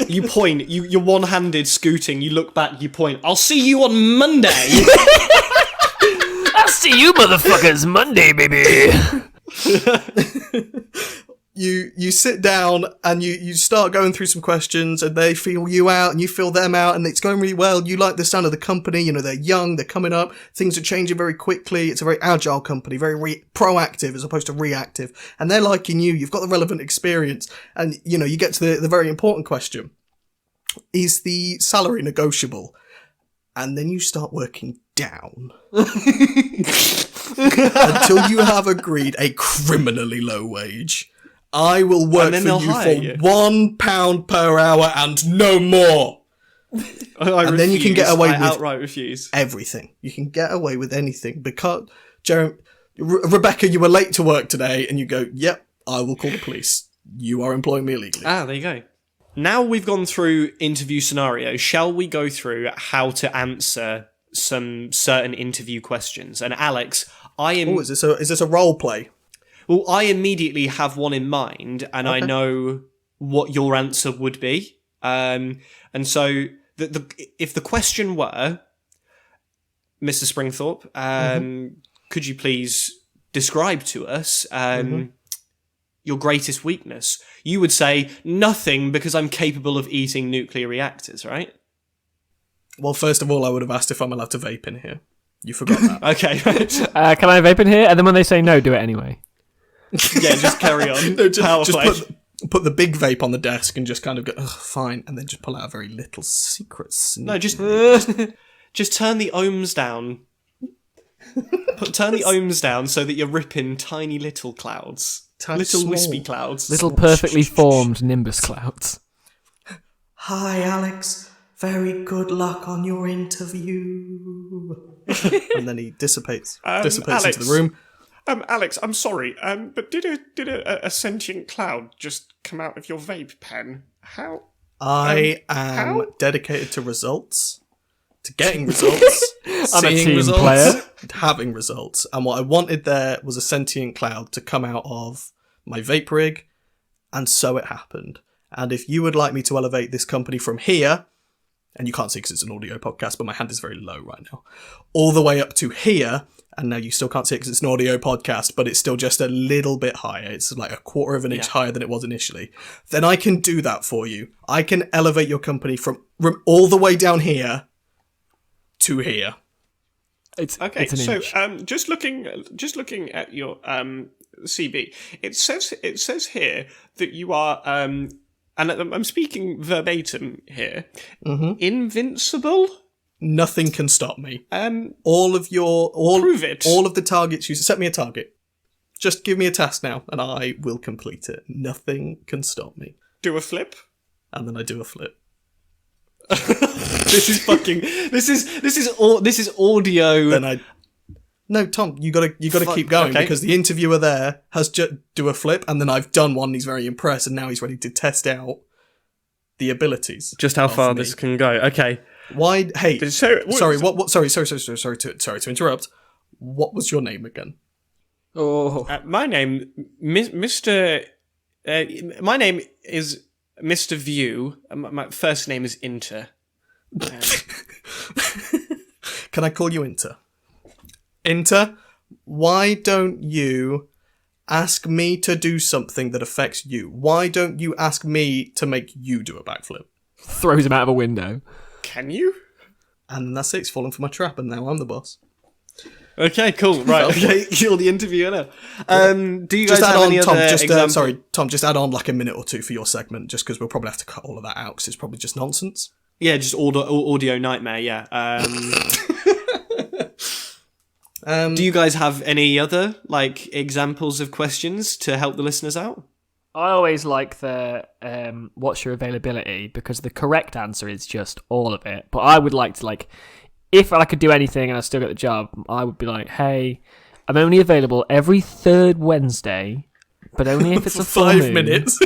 [SPEAKER 1] You point. You're one-handed scooting. You look back. You point. I'll see you on Monday.
[SPEAKER 2] I'll see you motherfuckers Monday, baby.
[SPEAKER 3] You sit down and you start going through some questions and they feel you out and you feel them out and it's going really well. You like the sound of the company. You know, they're young, they're coming up. Things are changing very quickly. It's a very agile company, very proactive as opposed to reactive. And they're liking you. You've got the relevant experience. And, you know, you get to the very important question. Is the salary negotiable? And then you start working down until you have agreed a criminally low wage. I will work for you for £1 per hour and no more.
[SPEAKER 1] And
[SPEAKER 3] then you can get away with
[SPEAKER 1] outright refuse
[SPEAKER 3] everything. You can get away with anything because Rebecca, you were late to work today, and you go, "Yep, I will call the police. You are employing me illegally."
[SPEAKER 1] There you go. Now we've gone through interview scenarios, shall we go through how to answer some certain interview questions? And Alex, is
[SPEAKER 3] this a role play?
[SPEAKER 1] Well, I immediately have one in mind, and I know what your answer would be. And so, if the question were, Mr. Springthorpe, could you please describe to us your greatest weakness? You would say, nothing, because I'm capable of eating nuclear reactors, right?
[SPEAKER 3] Well, first of all, I would have asked if I'm allowed to vape in here. You forgot that.
[SPEAKER 1] Okay.
[SPEAKER 2] Can I vape in here? And then when they say no, do it anyway.
[SPEAKER 1] Yeah, just carry on.
[SPEAKER 3] Just put the big vape on the desk and just kind of go, fine, and then just pull out a very little secret sneak.
[SPEAKER 1] No, just turn the ohms down. Turn the ohms down so that you're ripping tiny little clouds. Little wispy clouds.
[SPEAKER 2] Little perfectly formed nimbus clouds.
[SPEAKER 3] Hi, Alex. Very good luck on your interview. And then he dissipates
[SPEAKER 1] Alex,
[SPEAKER 3] into the room.
[SPEAKER 1] Alex, I'm sorry, but did a sentient cloud just come out of your vape pen? How?
[SPEAKER 3] I am dedicated to results, to getting results,
[SPEAKER 2] I'm a team
[SPEAKER 3] results,
[SPEAKER 2] player.
[SPEAKER 3] having results. And what I wanted there was a sentient cloud to come out of my vape rig, and so it happened. And if you would like me to elevate this company from here, and you can't see because it's an audio podcast, but my hand is very low right now, all the way up to here. And now you still can't see it because it's an audio podcast, but it's still just a little bit higher. It's like a quarter of an inch higher than it was initially. Then I can do that for you. I can elevate your company from all the way down here to here.
[SPEAKER 2] It's
[SPEAKER 1] Okay,
[SPEAKER 2] it's an
[SPEAKER 1] so
[SPEAKER 2] inch.
[SPEAKER 1] just looking at your CV, it says here that you are and I'm speaking verbatim here, invincible.
[SPEAKER 3] Nothing can stop me.
[SPEAKER 1] Prove it.
[SPEAKER 3] All of the targets you set me a target. Just give me a task now, and I will complete it. Nothing can stop me.
[SPEAKER 1] Do a flip.
[SPEAKER 3] And then I do a flip.
[SPEAKER 1] This is fucking. This is audio.
[SPEAKER 3] Then No, Tom, you gotta keep going because the interviewer there has just do a flip, and then I've done one. And he's very impressed, and now he's ready to test out the abilities.
[SPEAKER 1] Just how far this can go. Okay.
[SPEAKER 3] Why? Hey, sorry.
[SPEAKER 1] What?
[SPEAKER 3] Sorry to interrupt. What was your name again?
[SPEAKER 1] My name, Mr. My name is Mr. View. My first name is Inter.
[SPEAKER 3] Can I call you Inter? Inter, why don't you ask me to do something that affects you? Why don't you ask me to make you do a backflip?
[SPEAKER 2] Throws him out of a window.
[SPEAKER 1] Can you?
[SPEAKER 3] And that's it. It's fallen for my trap, and now I'm the boss.
[SPEAKER 1] Okay, cool. Right. Okay, you're the interviewer now. Do you guys have any
[SPEAKER 3] Tom,
[SPEAKER 1] other examples?
[SPEAKER 3] Tom, just add on like a minute or two for your segment, just because we'll probably have to cut all of that out because it's probably just nonsense.
[SPEAKER 1] Yeah, just audio nightmare. Yeah. Do you guys have any other examples of questions to help the listeners out?
[SPEAKER 2] I always like the what's your availability, because the correct answer is just all of it. But I would like to if I could do anything and I still get the job, I would be like, hey, I'm only available every third Wednesday, but only if it's a full
[SPEAKER 3] 5
[SPEAKER 2] moon.
[SPEAKER 3] minutes.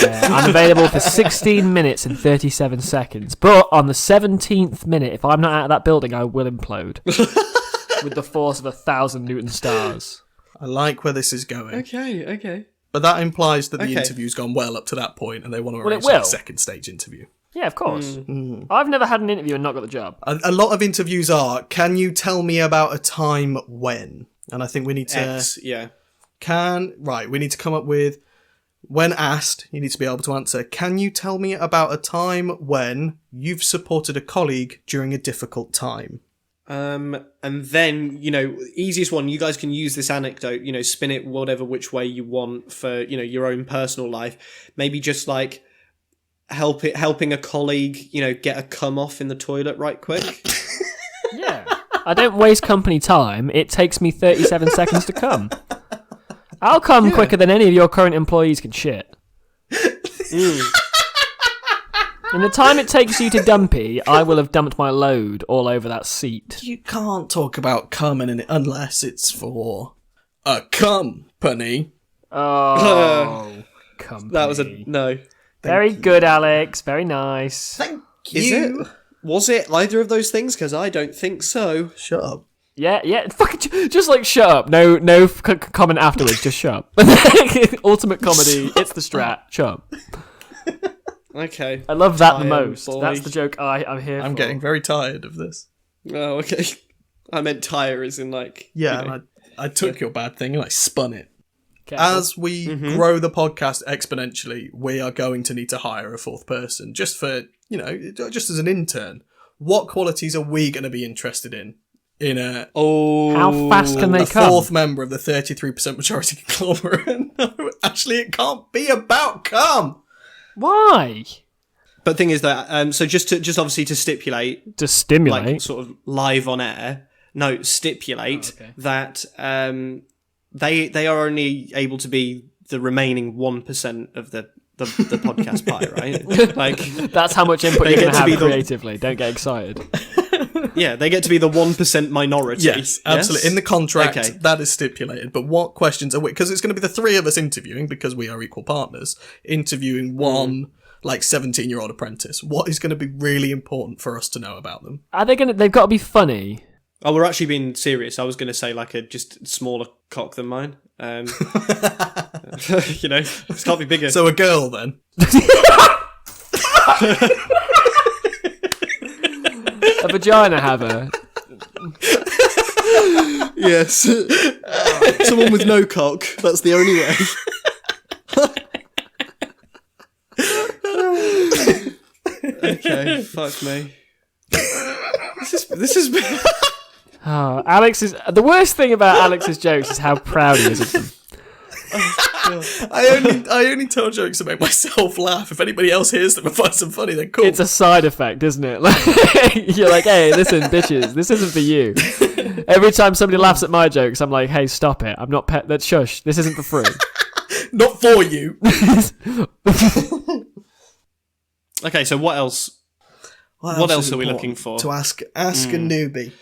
[SPEAKER 2] I'm available for 16 minutes and 37 seconds. But on the 17th minute, if I'm not out of that building, I will implode. With the force of 1,000 Newton stars.
[SPEAKER 3] I like where this is going.
[SPEAKER 1] Okay.
[SPEAKER 3] But that implies that the interview's gone well up to that point and they want to arrange a second stage interview.
[SPEAKER 2] Yeah, of course. I've never had an interview and not got the job.
[SPEAKER 3] A lot of interviews are, can you tell me about a time when? And I think we need to... we need to come up with, when asked, you need to be able to answer, can you tell me about a time when you've supported a colleague during a difficult time?
[SPEAKER 1] And then, easiest one, you guys can use this anecdote, spin it whatever which way you want for, your own personal life. Maybe just helping a colleague, get a cum off in the toilet right quick.
[SPEAKER 2] Yeah. I don't waste company time. It takes me 37 seconds to come. I'll come quicker than any of your current employees can shit. In the time it takes you to dumpy, I will have dumped my load all over that seat.
[SPEAKER 3] You can't talk about coming in it unless it's for a company.
[SPEAKER 2] Oh, company.
[SPEAKER 1] That was a no.
[SPEAKER 2] Very good, Alex. Very nice.
[SPEAKER 3] Thank
[SPEAKER 1] Is
[SPEAKER 3] you.
[SPEAKER 1] it? Was it either of those things? Because I don't think so.
[SPEAKER 3] Shut up.
[SPEAKER 2] Yeah. Fucking just shut up. No comment afterwards. Just shut up. Ultimate comedy. It's the strat. Shut up.
[SPEAKER 1] Okay.
[SPEAKER 2] I love that the most. Boy. That's the joke I'm here for.
[SPEAKER 3] I'm getting very tired of this.
[SPEAKER 1] Oh, okay. I meant Tyres in
[SPEAKER 3] Yeah, I took your bad thing and I spun it.
[SPEAKER 2] Careful.
[SPEAKER 3] As we grow the podcast exponentially, we are going to need to hire a fourth person just for, just as an intern. What qualities are we going to be interested in a...
[SPEAKER 2] How fast can they come?
[SPEAKER 3] Fourth member of the 33% majority conglomerate? No, actually, it can't be about cum.
[SPEAKER 2] Why?
[SPEAKER 1] But thing is that, so just obviously to stipulate...
[SPEAKER 2] To stimulate?
[SPEAKER 1] Sort of live on air. No, stipulate that... They are only able to be the remaining 1% of the podcast pie, right?
[SPEAKER 2] That's how much input you're going to have creatively. Don't get excited.
[SPEAKER 1] Yeah, they get to be the 1% minority.
[SPEAKER 3] Yes, absolutely. Yes? In the contract, that is stipulated. But what questions are we... Because it's going to be the three of us interviewing, because we are equal partners, interviewing one 17-year-old apprentice. What is going to be really important for us to know about them?
[SPEAKER 2] Are they going to... They've got to be funny.
[SPEAKER 1] Oh, we're actually being serious. I was going to say a just smaller cock than mine. It's can't be bigger.
[SPEAKER 3] So a girl then?
[SPEAKER 2] A vagina haver.
[SPEAKER 1] Yes. Someone with no cock. That's the only way. Okay, fuck me. This is
[SPEAKER 2] Oh, the worst thing about Alex's jokes is how proud he is of them.
[SPEAKER 3] I only tell jokes to make myself laugh. If anybody else hears them and finds them funny, then cool.
[SPEAKER 2] It's a side effect, isn't it? You're like, hey, listen, bitches, this isn't for you. Every time somebody laughs at my jokes, I'm like, hey, stop it. I'm not let's shush. This isn't for free.
[SPEAKER 3] Not for you.
[SPEAKER 1] Okay, so what else? What else are we looking for?
[SPEAKER 3] To ask a newbie.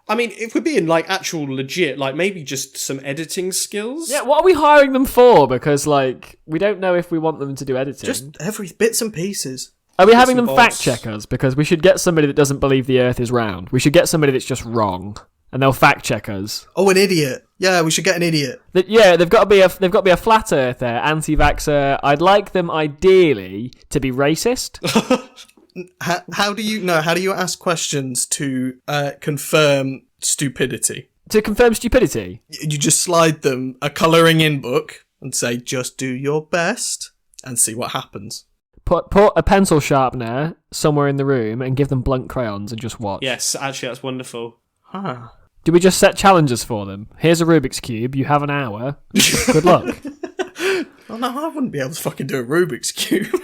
[SPEAKER 1] I mean, if we're being like actual legit, like maybe just some editing skills.
[SPEAKER 2] Yeah, what are we hiring them for? Because like we don't know if we want them to do editing.
[SPEAKER 3] Just every bits and pieces.
[SPEAKER 2] Are we having them fact check us? Because we should get somebody that doesn't believe the Earth is round. We should get somebody that's just wrong, and they'll fact check us.
[SPEAKER 3] Oh, an idiot! Yeah, we should get an idiot.
[SPEAKER 2] Yeah, they've got to be a flat earther, anti-vaxxer. I'd like them ideally to be racist.
[SPEAKER 3] How do you ask questions to confirm stupidity?
[SPEAKER 2] To confirm stupidity?
[SPEAKER 3] You just slide them a colouring in book and say, just do your best and see what happens.
[SPEAKER 2] Put a pencil sharpener somewhere in the room and give them blunt crayons and just watch.
[SPEAKER 1] Yes, actually, that's wonderful.
[SPEAKER 3] Huh.
[SPEAKER 2] Do we just set challenges for them? Here's a Rubik's Cube, you have an hour. Good luck.
[SPEAKER 3] Oh no, I wouldn't be able to fucking do a Rubik's Cube.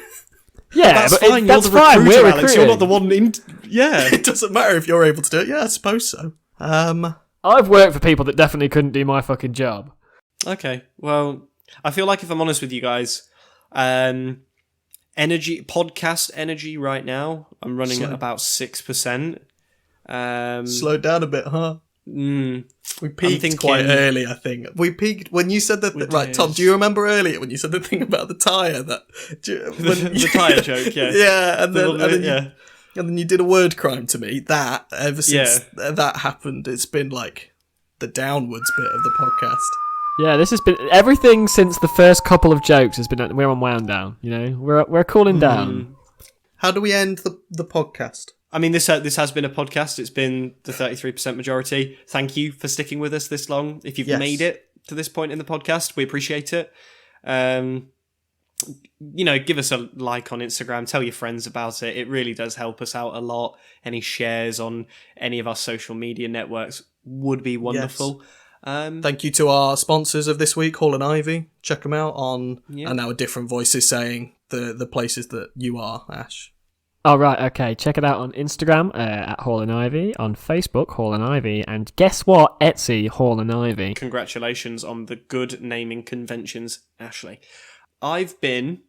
[SPEAKER 2] Yeah,
[SPEAKER 1] that's
[SPEAKER 2] but
[SPEAKER 1] fine.
[SPEAKER 2] That's
[SPEAKER 1] you're the
[SPEAKER 2] fine.
[SPEAKER 1] recruiter,
[SPEAKER 2] We're
[SPEAKER 1] Alex. You're not the one in. Yeah,
[SPEAKER 3] It doesn't matter if you're able to do it. Yeah, I suppose so.
[SPEAKER 2] I've worked for people that definitely couldn't do my fucking job.
[SPEAKER 1] Okay, well, I feel like if I'm honest with you guys, podcast energy right now, I'm running at about 6%.
[SPEAKER 3] Slowed down a bit, huh? We peaked quite early, I think. We peaked when you said that. Right, Tom, do you remember earlier when you said the thing about the tyre?
[SPEAKER 1] The tyre joke, yeah.
[SPEAKER 3] Yeah, and then you did a word crime to me. That, ever since that happened, it's been like the downwards bit of the podcast.
[SPEAKER 2] Yeah, this has been everything since the first couple of jokes has been. We're on wound down. You know, we're cooling down.
[SPEAKER 3] How do we end the podcast?
[SPEAKER 1] I mean, this has been a podcast. It's been the 33% majority. Thank you for sticking with us this long. If you've made it to this point in the podcast, we appreciate it. Give us a like on Instagram. Tell your friends about it. It really does help us out a lot. Any shares on any of our social media networks would be wonderful. Yes.
[SPEAKER 3] Thank you to our sponsors of this week, Hall and Ivy. Check them out on, and now a different voice is saying the places that you are, Ash.
[SPEAKER 2] Oh, right, okay. Check it out on Instagram at Hall and Ivy, on Facebook, Hall and Ivy, and guess what? Etsy, Hall and Ivy.
[SPEAKER 1] Congratulations on the good naming conventions, Ashley. I've been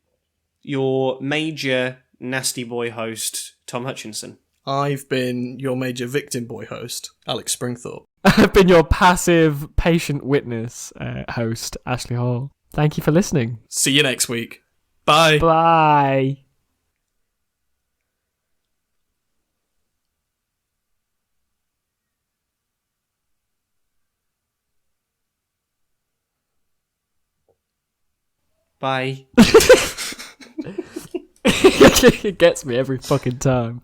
[SPEAKER 1] your major nasty boy host, Tom Hutchinson.
[SPEAKER 3] I've been your major victim boy host, Alex Springthorpe.
[SPEAKER 2] I've been your passive patient witness host, Ashley Hall. Thank you for listening.
[SPEAKER 3] See you next week. Bye.
[SPEAKER 2] Bye.
[SPEAKER 1] Bye.
[SPEAKER 2] It gets me every fucking time.